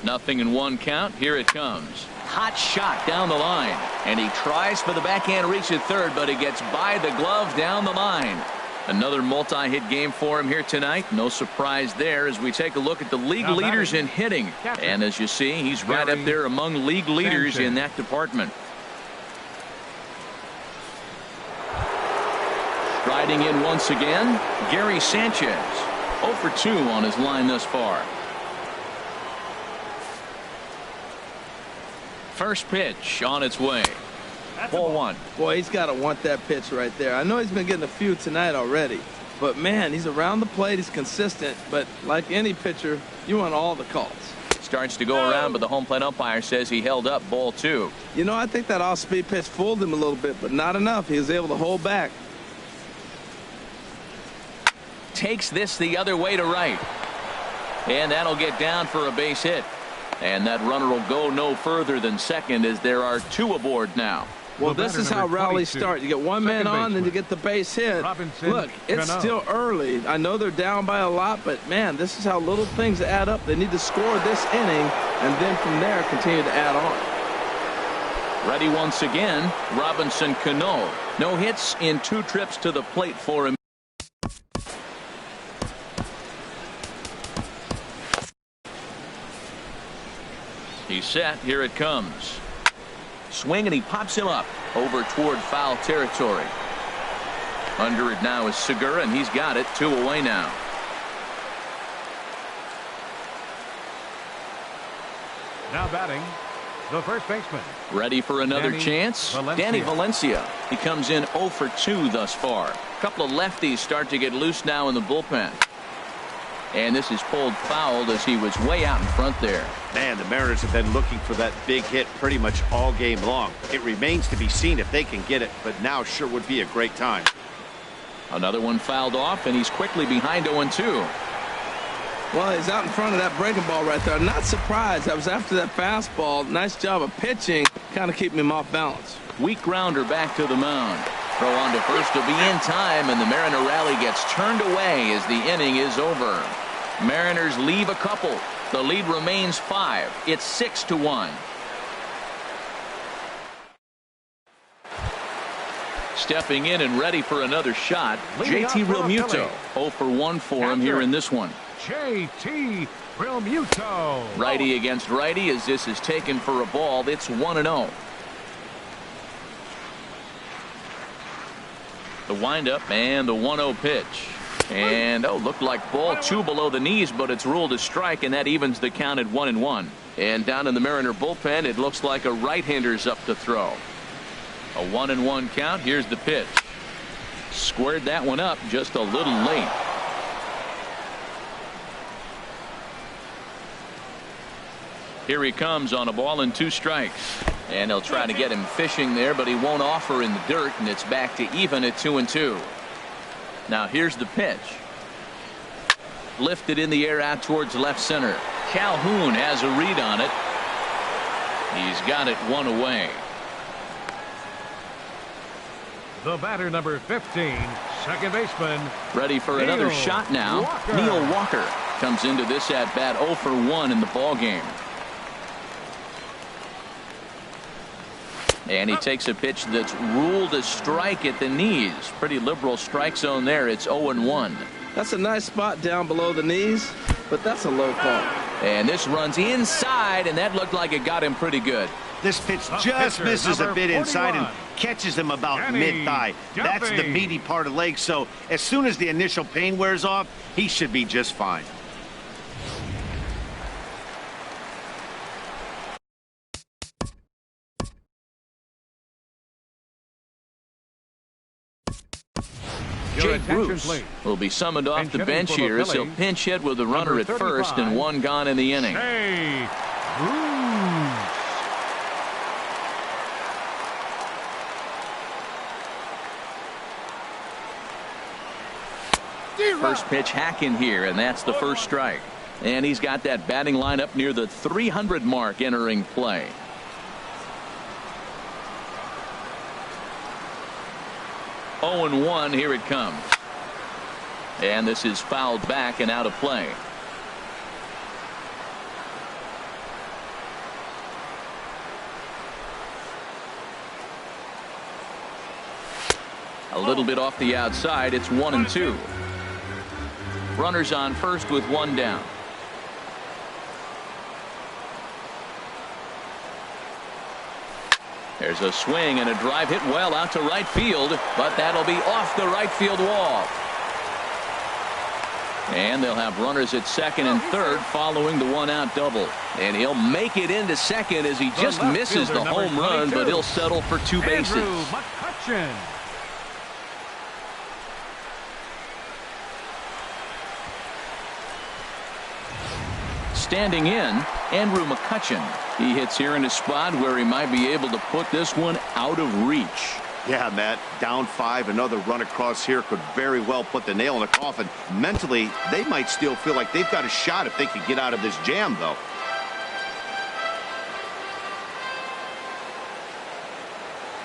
Speaker 1: Nothing in 1 count. Here it comes. Hot shot down the line. And he tries for the backhand reach at third, but he gets by the glove down the line. Another multi-hit game for him here tonight. No surprise there as we take a look at the league leaders in hitting. And as you see, he's right up there among league leaders in that department. Striding in once again, Gary Sanchez. 0 for 2 on his line thus far. First pitch on its way. Ball 1.
Speaker 2: Boy, he's got to want that pitch right there. I know he's been getting a few tonight already, but man, he's around the plate. He's consistent, but like any pitcher, you want all the calls.
Speaker 1: Starts to go around, but the home plate umpire says he held up ball 2.
Speaker 2: You know, I think that off-speed pitch fooled him a little bit, but not enough. He was able to hold back.
Speaker 1: Takes this the other way to right. And that'll get down for a base hit. And that runner will go no further than second as there are 2 aboard now.
Speaker 2: Well, this is how rallies start. You get one man on, then you get the base hit. Look, it's still early. I know they're down by a lot, but, man, this is how little things add up. They need to score this inning, and then from there continue to add on.
Speaker 1: Ready once again, Robinson Cano. No hits in 2 trips to the plate for him. He's set. Here it comes. Swing, and he pops him up over toward foul territory. Under it now is Segura, and he's got it. 2 away now.
Speaker 3: Now batting, the first baseman.
Speaker 1: Ready for another chance? Danny Valencia. He comes in 0 for 2 thus far. A couple of lefties start to get loose now in the bullpen. And this is pulled foul as he was way out in front there.
Speaker 4: Man, the Mariners have been looking for that big hit pretty much all game long. It remains to be seen if they can get it, but now sure would be a great time.
Speaker 1: Another one fouled off, and he's quickly behind 0-2.
Speaker 2: Well, he's out in front of that breaking ball right there. Not surprised. That was after that fastball. Nice job of pitching, kind of keeping him off balance.
Speaker 1: Weak grounder back to the mound. Throw on to first to be in time, and the Mariner rally gets turned away as the inning is over. Mariners leave a couple. The lead remains 5. It's 6-1. Stepping in and ready for another shot, JT Realmuto. 0 for 1 for him here in this one.
Speaker 3: JT Realmuto.
Speaker 1: Righty against righty as this is taken for a ball. It's 1-0. The windup and the 1-0 pitch. And looked like ball 2 below the knees, but it's ruled a strike, and that evens the count at 1-1. And down in the Mariner bullpen, it looks like a right-hander's up to throw. A 1-1 count. Here's the pitch. Squared that one up just a little late. Here he comes on a ball and 2 strikes. And he'll try to get him fishing there, but he won't offer in the dirt, and it's back to even at 2-2. Now here's the pitch. Lifted in the air out towards left center. Calhoun has a read on it. He's got it 1 away.
Speaker 3: The batter, number 15, second baseman.
Speaker 1: Ready for another shot now.
Speaker 3: Walker.
Speaker 1: Neil Walker comes into this at bat 0 for 1 in the ball game. And he takes a pitch that's ruled a strike at the knees. Pretty liberal strike zone there. It's 0-1.
Speaker 2: That's a nice spot down below the knees, but that's a low call.
Speaker 1: And this runs inside, and that looked like it got him pretty good.
Speaker 4: This pitch just misses a bit inside and catches him about mid-thigh. That's the meaty part of the leg, so as soon as the initial pain wears off, he should be just fine.
Speaker 1: Jake Bruce will be summoned off the bench here as he'll pinch hit with a runner at first and 1 gone in the inning.
Speaker 3: Jake Bruce.
Speaker 1: First pitch hack in here, and that's the first strike. And he's got that batting line up near the 300 mark entering play. Oh and 1, here it comes. And this is fouled back and out of play. A little bit off the outside. It's 1-2. Runners on first with 1 down. There's a swing and a drive hit well out to right field, but that'll be off the right field wall. And they'll have runners at second and third following the 1-out double. And he'll make it into second as he just misses the home run, but he'll settle for 2 bases. Standing in, Andrew McCutchen. He hits here in a spot where he might be able to put this one out of reach.
Speaker 4: Yeah, Matt, down 5, another run across here could very well put the nail in the coffin. Mentally, they might still feel like they've got a shot if they could get out of this jam, though.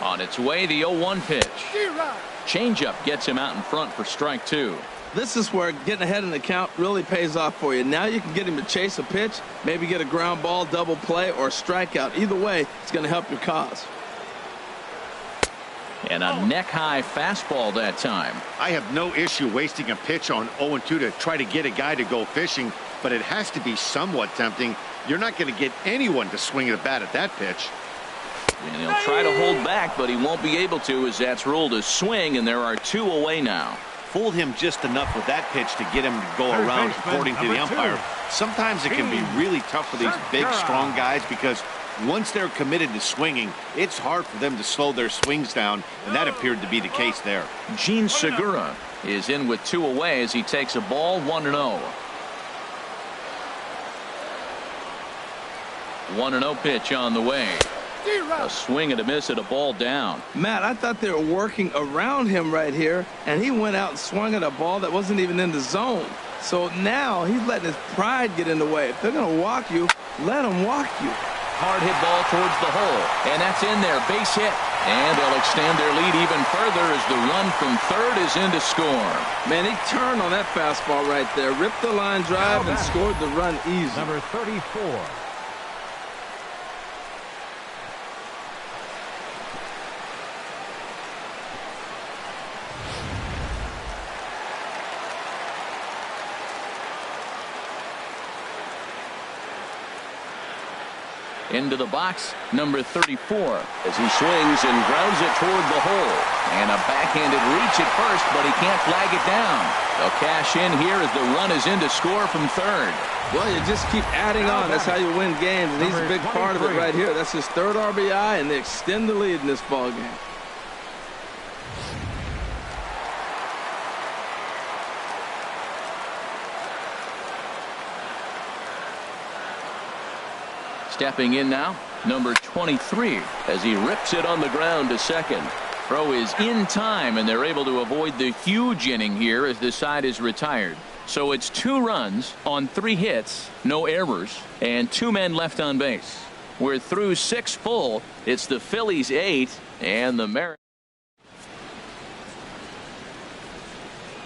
Speaker 1: On its way, the 0-1 pitch. Changeup gets him out in front for strike 2.
Speaker 2: This is where getting ahead in the count really pays off for you. Now you can get him to chase a pitch, maybe get a ground ball, double play, or a strikeout. Either way, it's going to help your cause.
Speaker 1: And a neck-high fastball that time.
Speaker 4: I have no issue wasting a pitch on 0-2 to try to get a guy to go fishing, but it has to be somewhat tempting. You're not going to get anyone to swing at a bat at that pitch.
Speaker 1: And he'll try to hold back, but he won't be able to as that's ruled a swing, and there are 2 away now.
Speaker 4: Fooled him just enough with that pitch to get him to go around, according to the umpire. Sometimes it can be really tough for these big, strong guys because once they're committed to swinging, it's hard for them to slow their swings down, and that appeared to be the case there.
Speaker 1: Gene Segura is in with 2 away as he takes a ball 1-0. 1-0 pitch on the way. A swing and a miss at a ball down.
Speaker 2: Matt, I thought they were working around him right here, and he went out and swung at a ball that wasn't even in the zone. So now he's letting his pride get in the way. If they're going to walk you, let them walk you.
Speaker 1: Hard hit ball towards the hole, and that's in there. Base hit. And they'll extend their lead even further as the run from third is in to score.
Speaker 2: Man, he turned on that fastball right there, ripped the line drive, and scored the run easy.
Speaker 3: Number 34.
Speaker 1: Into the box, number 34. As he swings and grounds it toward the hole. And a backhanded reach at first, but he can't flag it down. They'll cash in here as the run is in to score from third.
Speaker 2: Well, you just keep adding on. That's how you win games. And he's a big part of it right here. That's his third RBI, and they extend the lead in this ball game.
Speaker 1: Stepping in now, number 23, as he rips it on the ground to second. Throw is in time, and they're able to avoid the huge inning here as the side is retired. So it's 2 runs on 3 hits, no errors, and 2 men left on base. We're through 6 full. It's the Phillies 8 and the Mariners.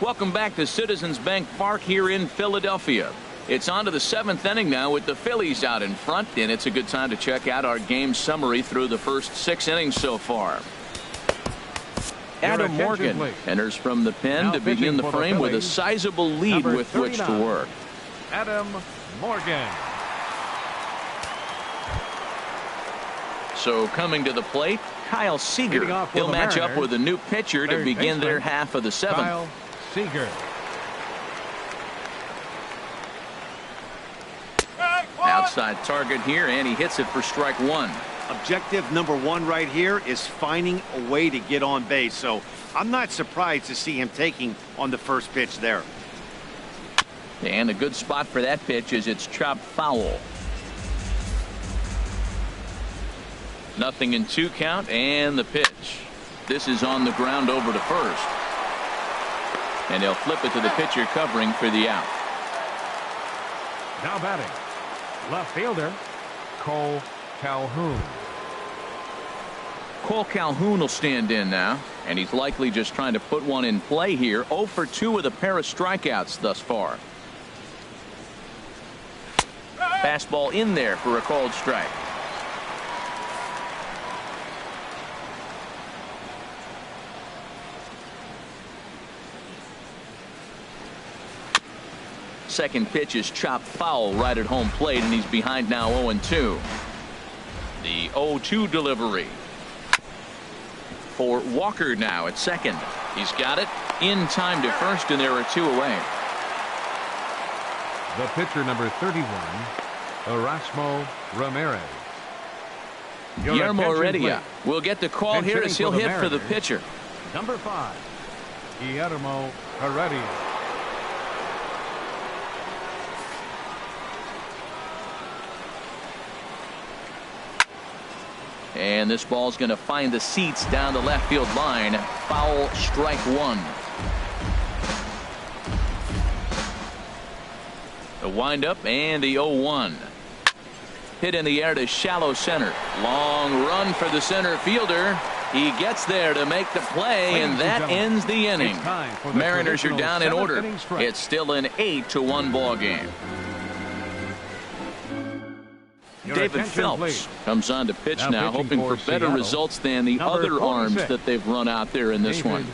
Speaker 1: Welcome back to Citizens Bank Park here in Philadelphia. It's on to the 7th inning now with the Phillies out in front, and it's a good time to check out our game summary through the first 6 innings so far. Adam Morgan enters from the pen to begin the frame with a sizable lead with which to work.
Speaker 3: Adam Morgan.
Speaker 1: So coming to the plate, Kyle Seager. He'll match up with a new pitcher to begin their half of the 7th.
Speaker 3: Kyle Seager.
Speaker 1: Outside target here, and he hits it for strike 1.
Speaker 4: Objective number 1 right here is finding a way to get on base. So I'm not surprised to see him taking on the first pitch there.
Speaker 1: And a good spot for that pitch is it's chopped foul. 0-2 count, and the pitch. This is on the ground over to first. And they'll flip it to the pitcher covering for the out.
Speaker 3: Now batting, left fielder, Cole Calhoun.
Speaker 1: Cole Calhoun will stand in now, and he's likely just trying to put one in play here. 0 for 2 with a pair of strikeouts thus far. Fastball in there for a called strike. Second pitch is chopped foul right at home plate, and he's behind now 0-2. The 0-2 delivery for Walker now at second. He's got it in time to first, and there are 2 away.
Speaker 3: The pitcher, number 31, Erasmo Ramirez.
Speaker 1: Guillermo Heredia will get the call here as he'll hit for the pitcher.
Speaker 3: Number 5, Guillermo Heredia.
Speaker 1: And this ball's going to find the seats down the left field line. Foul, strike 1. The windup and the 0-1. Hit in the air to shallow center. Long run for the center fielder. He gets there to make the play, and that ends the inning. Mariners are down in order. It's still an 8-1 ball game. David Phelps comes on to pitch now, hoping for better results than the other arms that they've run out there in this one.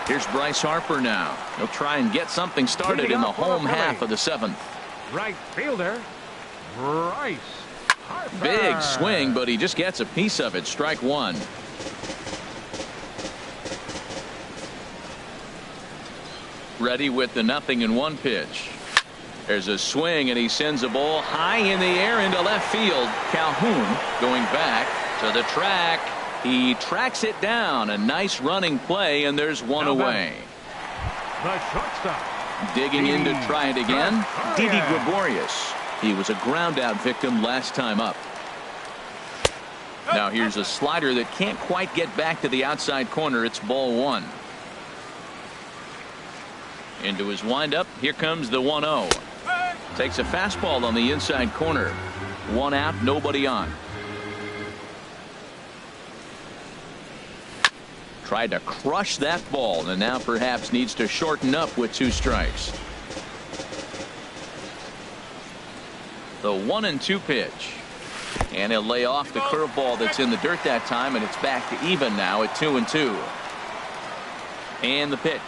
Speaker 1: Here's Bryce Harper now. He'll try and get something started in the home half of the 7th.
Speaker 3: Right fielder, Bryce Harper.
Speaker 1: Big swing, but he just gets a piece of it. Strike 1. Ready with the 0-1 pitch. There's a swing, and he sends a ball high in the air into left field. Calhoun going back to the track. He tracks it down. A nice running play, and there's 1 away.
Speaker 3: The shortstop.
Speaker 1: Digging in to try it again. Didi Gregorius. He was a ground out victim last time up. Now here's a slider that can't quite get back to the outside corner. It's ball 1. Into his windup. Here comes the 1-0. Takes a fastball on the inside corner. 1 out, nobody on. Tried to crush that ball, and now perhaps needs to shorten up with 2 strikes. The 1-2 pitch. And he'll lay off the curveball that's in the dirt that time, and it's back to even now at 2-2. And the pitch.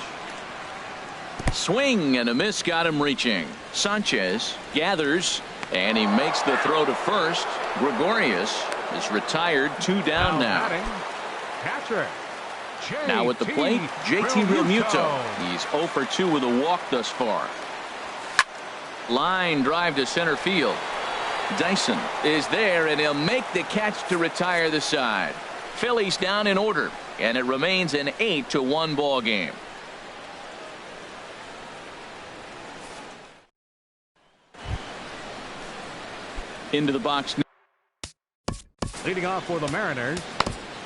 Speaker 1: Swing and a miss got him reaching. Sanchez gathers and he makes the throw to first. Gregorius is retired. 2 down now.
Speaker 3: Catcher.
Speaker 1: Now at the plate, JT Realmuto. He's 0 for 2 with a walk thus far. Line drive to center field. Dyson is there and he'll make the catch to retire the side. Phillies down in order and it remains an 8-1 ball game. Into the box.
Speaker 3: Leading off for the Mariners,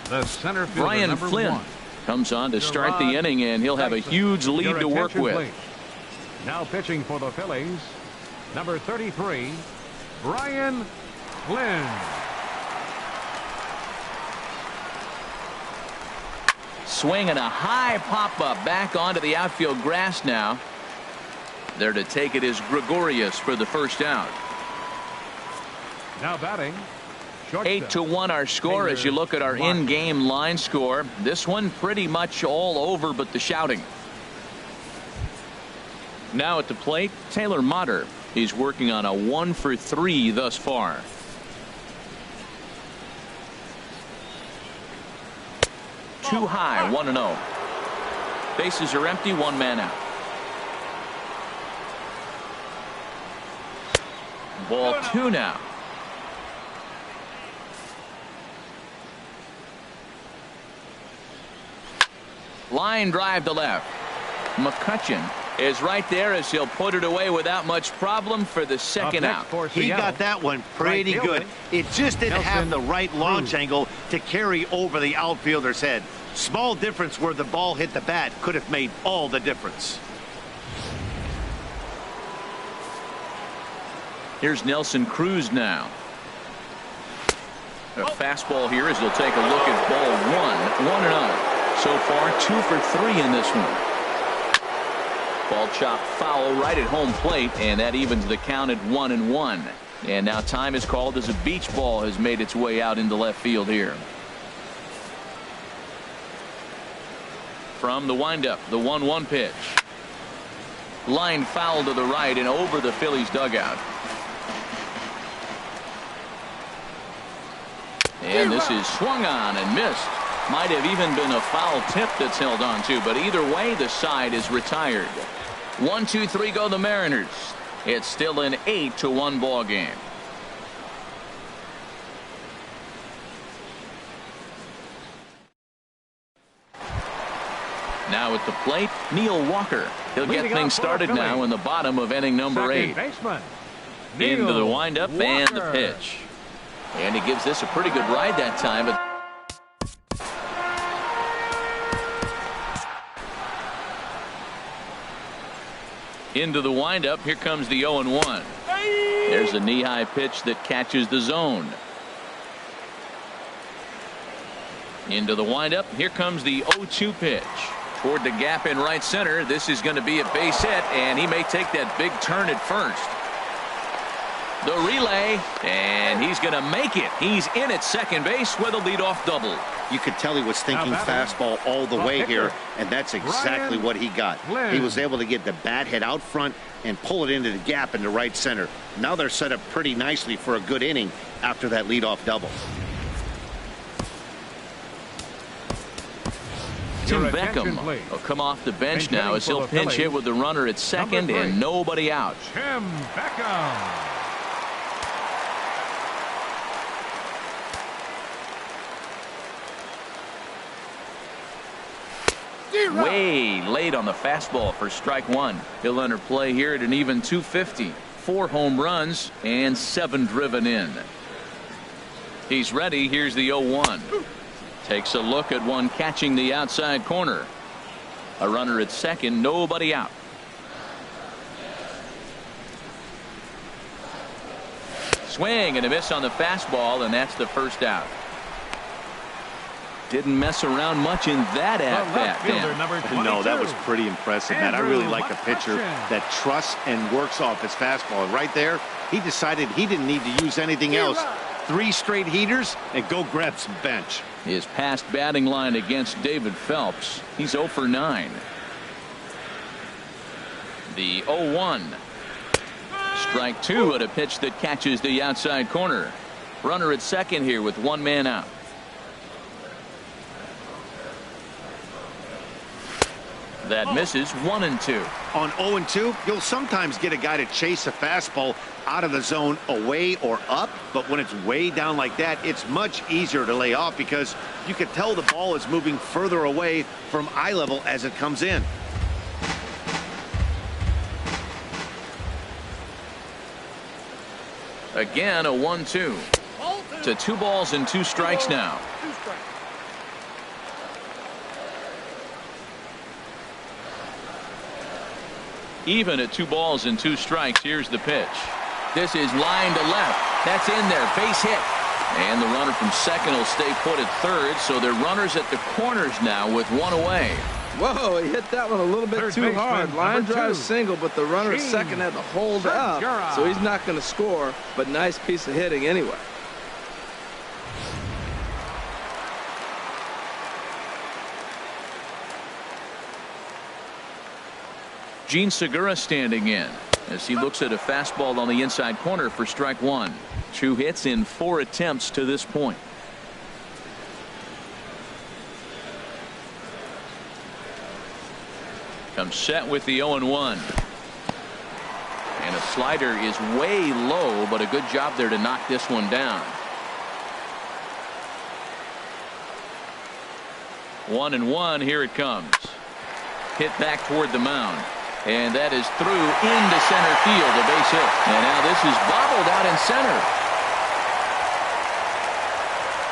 Speaker 3: the center fielder,
Speaker 1: Brian Flynn comes on to start the inning and he'll have a huge lead to work with.
Speaker 3: Please. Now pitching for the Phillies, number 33, Brian Flynn.
Speaker 1: Swing and a high pop up back onto the outfield grass now. There to take it is Gregorius for the first out.
Speaker 3: Now batting.
Speaker 1: 8-1 our score as you look at our in-game line score. This one pretty much all over but the shouting. Now at the plate, Taylor Motter. He's working on a 1 for 3 thus far. Too high, 1-0. Bases are empty, 1 man out. Ball 2 now. Line drive to left. McCutchen is right there as he'll put it away without much problem for the second out.
Speaker 4: He got that one pretty good. It just didn't have the right launch angle to carry over the outfielder's head. Small difference where the ball hit the bat could have made all the difference.
Speaker 1: Here's Nelson Cruz now. A fastball here as he'll take a look at ball 1. 1-0. So far 2 for 3 in this one. Ball chopped foul right at home plate and that evens the count at 1-1. And now time is called as a beach ball has made its way out into left field here. From the windup, the 1-1 pitch. Line foul to the right and over the Phillies dugout. And this is swung on and missed. Might have even been a foul tip that's held on to, but either way the side is retired. 1-2-3 go the Mariners. It's still an 8-1 ball game. Now at the plate, Neil Walker. He'll get things started now in the bottom of inning number 8. Into the windup and the pitch. And he gives this a pretty good ride that time. But into the windup. Here comes the 0-1. There's a knee-high pitch that catches the zone. Into the windup. Here comes the 0-2 pitch. Toward the gap in right center. This is going to be a base hit, and he may take that big turn at first. The relay, and he's going to make it. He's in at second base with a leadoff double.
Speaker 4: You could tell he was thinking fastball all the way here, and that's exactly what he got. He was able to get the bat head out front and pull it into the gap in the right center. Now they're set up pretty nicely for a good inning after that leadoff double.
Speaker 1: Tim Beckham will come off the bench now as he'll pinch hit with the runner at second and nobody out.
Speaker 3: Tim Beckham.
Speaker 1: Way late on the fastball for strike 1. He'll enter play here at an even 250. 4 home runs and 7 driven in. He's ready. Here's the 0-1. Takes a look at one catching the outside corner. A runner at second, nobody out. Swing and a miss on the fastball, and that's the first out. Didn't mess around much in that at-bat.
Speaker 4: No, that was pretty impressive, Matt. I really like a pitcher that trusts and works off his fastball. And right there, he decided he didn't need to use anything else. 3 straight heaters and go grab some bench.
Speaker 1: His past batting line against David Phelps. He's 0 for 9. The 0-1. Strike two at a pitch that catches the outside corner. Runner at second here with one man out. That misses. 1-2.
Speaker 4: On 0-2, you'll sometimes get a guy to chase a fastball out of the zone away or up, but when it's way down like that, it's much easier to lay off because you can tell the ball is moving further away from eye level as it comes in.
Speaker 1: Again, a 1-2 to 2 balls and 2 strikes now. Even at 2 balls and 2 strikes. Here's the pitch. This is line to left. That's in there. Base hit. And the runner from second will stay put at third. So they're runners at the corners now with 1 away.
Speaker 2: Whoa, he hit that one a little bit too hard. Line drive single, but the runner at second had to hold up. So he's not going to score, but nice piece of hitting anyway.
Speaker 1: Gene Segura standing in as he looks at a fastball on the inside corner for strike 1. 2 hits in 4 attempts to this point. Comes set with the 0-1. And a slider is way low, but a good job there to knock this one down. 1-1. Here it comes. Hit back toward the mound. And that is through into center field, a base hit. And now this is bobbled out in center.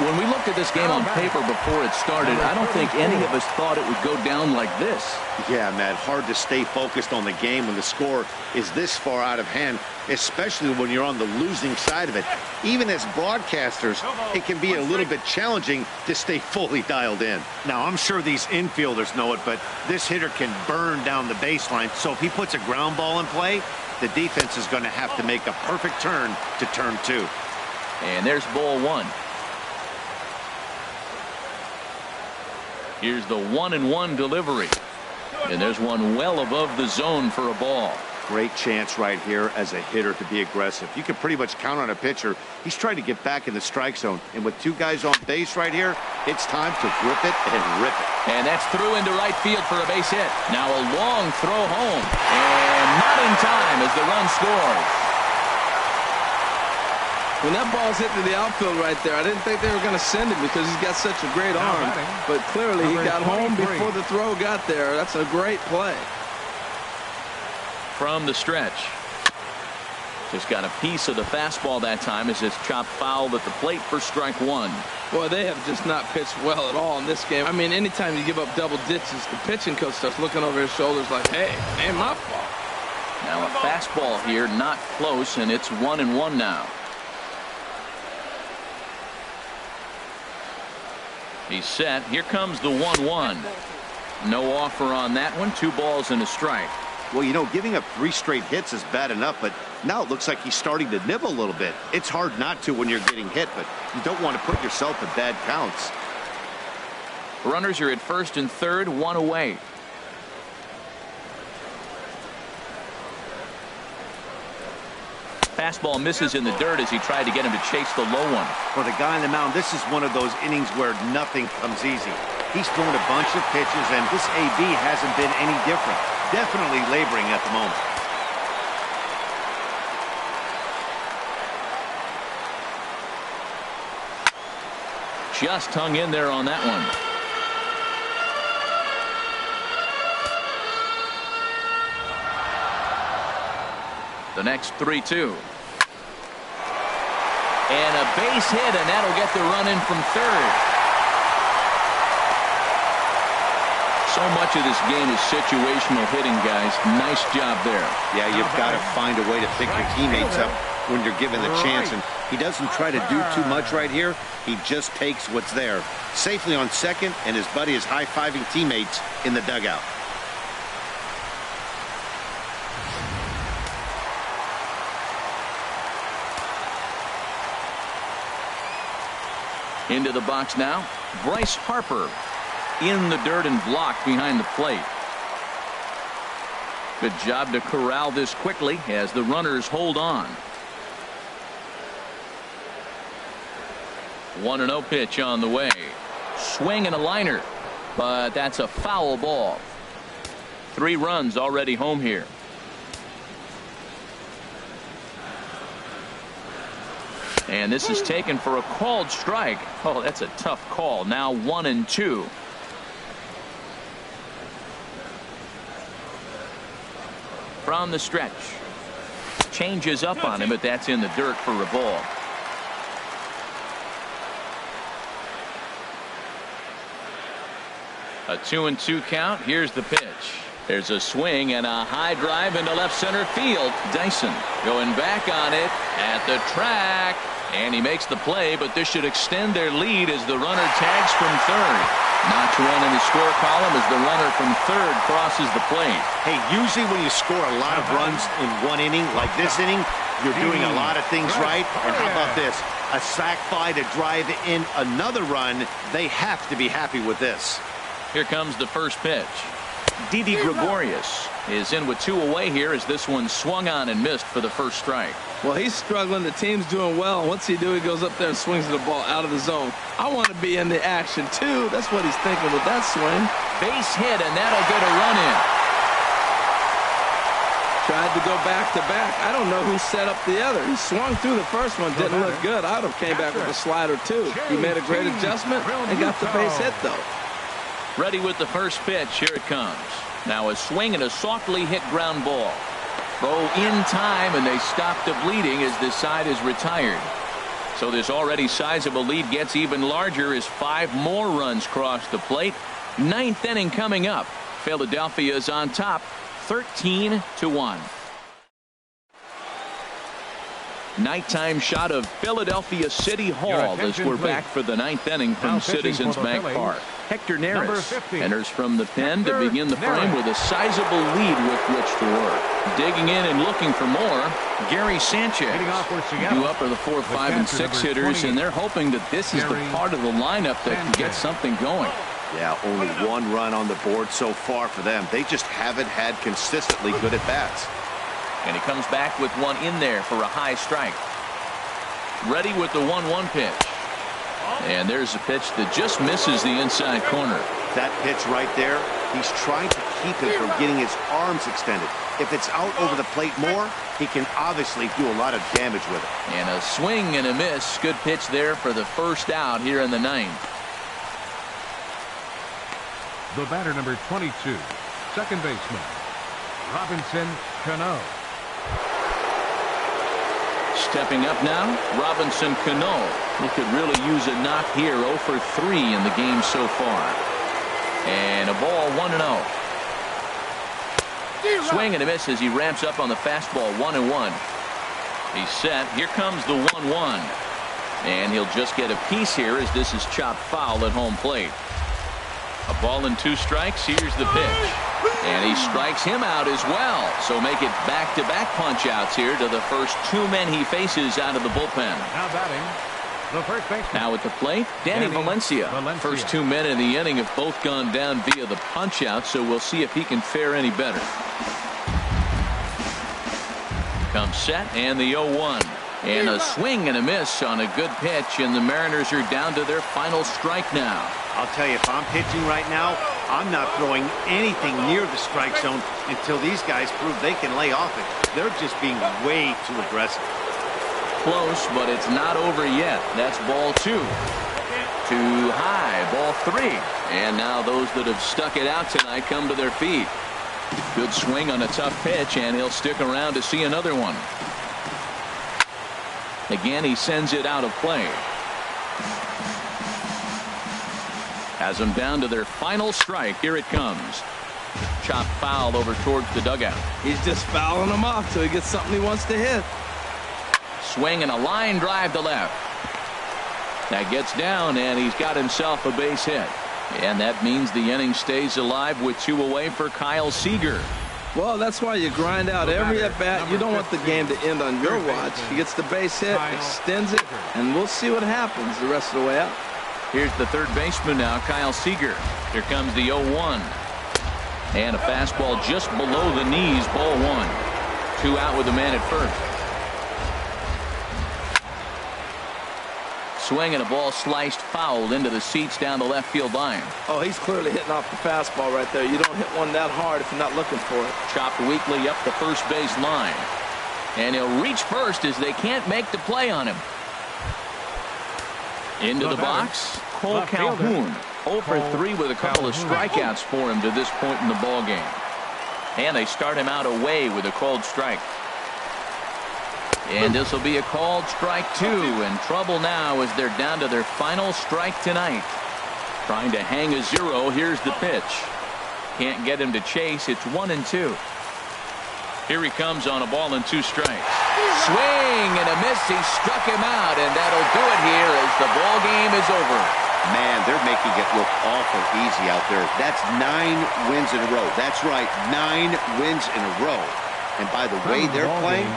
Speaker 1: When we looked at this game on paper before it started, I don't think any of us thought it would go down like this.
Speaker 4: Yeah, Matt, hard to stay focused on the game when the score is this far out of hand, especially when you're on the losing side of it. Even as broadcasters, it can be a little bit challenging to stay fully dialed in. Now, I'm sure these infielders know it, but this hitter can burn down the baseline. So if he puts a ground ball in play, the defense is going to have to make a perfect turn to turn 2.
Speaker 1: And there's ball 1. Here's the 1-1 delivery. And there's one well above the zone for a ball.
Speaker 4: Great chance right here as a hitter to be aggressive. You can pretty much count on a pitcher. He's trying to get back in the strike zone. And with 2 guys on base right here, it's time to grip it and rip it.
Speaker 1: And that's through into right field for a base hit. Now a long throw home. And not in time as the run scores.
Speaker 2: When that ball's hit to the outfield right there, I didn't think they were going to send him because he's got such a great arm. But clearly he got home before the throw got there. That's a great play.
Speaker 1: From the stretch. Just got a piece of the fastball that time as it's chopped foul at the plate for strike 1.
Speaker 2: Boy, they have just not pitched well at all in this game. I mean, anytime you give up double ditches, the pitching coach starts looking over his shoulders like, hey, ain't my fault.
Speaker 1: Now a fastball here, not close, and it's 1-1 now. He's set. Here comes the 1-1. No offer on that one. 2 balls and a strike.
Speaker 4: Well, you know, giving up 3 straight hits is bad enough, but now it looks like he's starting to nibble a little bit. It's hard not to when you're getting hit, but you don't want to put yourself in bad counts.
Speaker 1: Runners are at first and third, 1 away. Fastball misses in the dirt as he tried to get him to chase the low one.
Speaker 4: For the guy on the mound, this is one of those innings where nothing comes easy. He's thrown a bunch of pitches, and this AB hasn't been any different. Definitely laboring at the moment.
Speaker 1: Just hung in there on that one. The next 3-2. And a base hit, and that'll get the run in from third. So much of this game is situational hitting, guys. Nice job there.
Speaker 4: Yeah, you've got to find a way to pick your teammates up when you're given the chance, and he doesn't try to do too much right here. He just takes what's there. Safely on second, and his buddy is high-fiving teammates in the dugout.
Speaker 1: Into the box now, Bryce Harper in the dirt and blocked behind the plate. Good job to corral this quickly as the runners hold on. 1-0 pitch on the way. Swing and a liner, but that's a foul ball. 3 runs already home here. And this is taken for a called strike. Oh, that's a tough call. Now 1-2. From the stretch. Changes up on him, but that's in the dirt for a ball. A 2-2 count. Here's the pitch. There's a swing and a high drive into left center field. Dyson going back on it at the track. And he makes the play, but this should extend their lead as the runner tags from third. Notch 1 in the score column as the runner from third crosses the plate.
Speaker 4: Hey, usually when you score a lot of runs in one inning, like this inning, you're doing a lot of things right. And how about this? A sac fly to drive in another run. They have to be happy with this.
Speaker 1: Here comes the first pitch. Didi Gregorius is in with 2 away here as this one swung on and missed for the first strike.
Speaker 2: Well, he's struggling. The team's doing well. What's he do? He goes up there and swings the ball out of the zone. I want to be in the action, too. That's what he's thinking with that swing.
Speaker 1: Base hit, and that'll get a run in.
Speaker 2: Tried to go back-to-back. I don't know who set up the other. He swung through the first one. Didn't look good. I would have came back with a slider, too. He made a great adjustment and got the base hit, though.
Speaker 1: Ready with the first pitch. Here it comes. Now a swing and a softly hit ground ball. Throw in time, and they stop the bleeding as this side is retired. So this already sizable lead gets even larger as 5 more runs cross the plate. 9th inning coming up. Philadelphia is on top, 13-1. Nighttime shot of Philadelphia City Hall as we're back for the 9th inning from Citizens Bank Park. Hector Neris enters from the pen to begin the frame with a sizable lead with which to work. Digging in and looking for more, Gary Sanchez. Due up are the 4, 5, and 6 hitters, and they're hoping that this is the part of the lineup that can get something going.
Speaker 4: Yeah, only 1 run on the board so far for them. They just haven't had consistently good at-bats.
Speaker 1: And he comes back with one in there for a high strike. Ready with the 1-1 pitch. And there's a pitch that just misses the inside corner.
Speaker 4: That pitch right there, he's trying to keep him from getting his arms extended. If it's out over the plate more, he can obviously do a lot of damage with it.
Speaker 1: And a swing and a miss. Good pitch there for the first out here in the 9th.
Speaker 3: The batter, number 22, second baseman, Robinson Cano.
Speaker 1: Stepping up now, Robinson Cano. He could really use a knock here. 0 for 3 in the game so far. And a ball, 1-0. Swing and a miss as he ramps up on the fastball. 1-1. He's set. Here comes the 1-1. And he'll just get a piece here as this is chopped foul at home plate. A ball and 2 strikes. Here's the pitch. And he strikes him out as well. So make it back-to-back punch-outs here to the first 2 men he faces out of the bullpen.
Speaker 3: Now batting, the first baseman.
Speaker 1: Now at the plate, Danny Valencia. First 2 men in the inning have both gone down via the punch-out, so we'll see if he can fare any better. Comes set, and the 0-1. And a swing and a miss on a good pitch, and the Mariners are down to their final strike now.
Speaker 4: I'll tell you, if I'm pitching right now, I'm not throwing anything near the strike zone until these guys prove they can lay off it. They're just being way too aggressive.
Speaker 1: Close, but it's not over yet. That's ball 2. Too high, ball 3. And now those that have stuck it out tonight come to their feet. Good swing on a tough pitch, and he'll stick around to see another one. Again, he sends it out of play. Has them down to their final strike. Here it comes. Chop foul over towards the dugout.
Speaker 2: He's just fouling them off till he gets something he wants to hit.
Speaker 1: Swing and a line drive to left. That gets down, and he's got himself a base hit. And that means the inning stays alive with 2 away for Kyle Seager.
Speaker 2: Well, that's why you grind out every at-bat. You don't want the game to end on your watch. He gets the base hit, extends it, and we'll see what happens the rest of the way out.
Speaker 1: Here's the third baseman now, Kyle Seager. Here comes the 0-1. And a fastball just below the knees, ball one. 2 out with the man at first. Swing and a ball sliced foul into the seats down the left field line.
Speaker 2: Oh, he's clearly hitting off the fastball right there. You don't hit one that hard if you're not looking for it.
Speaker 1: Chopped weakly up the first base line. And he'll reach first as they can't make the play on him. Into the box, Cole Calhoun. 0 for 3 with a couple of strikeouts for him to this point in the ball game. And they start him out away with a called strike. And this will be a called strike 2. In trouble now as they're down to their final strike tonight. Trying to hang a 0. Here's the pitch. Can't get him to chase. It's 1-2. Here he comes on a ball and 2 strikes. Swing and a miss. He struck him out, and that'll do it here as the ball game is over.
Speaker 4: Man, they're making it look awful easy out there. That's 9 wins in a row. That's right, 9 wins in a row. And by the way they're playing,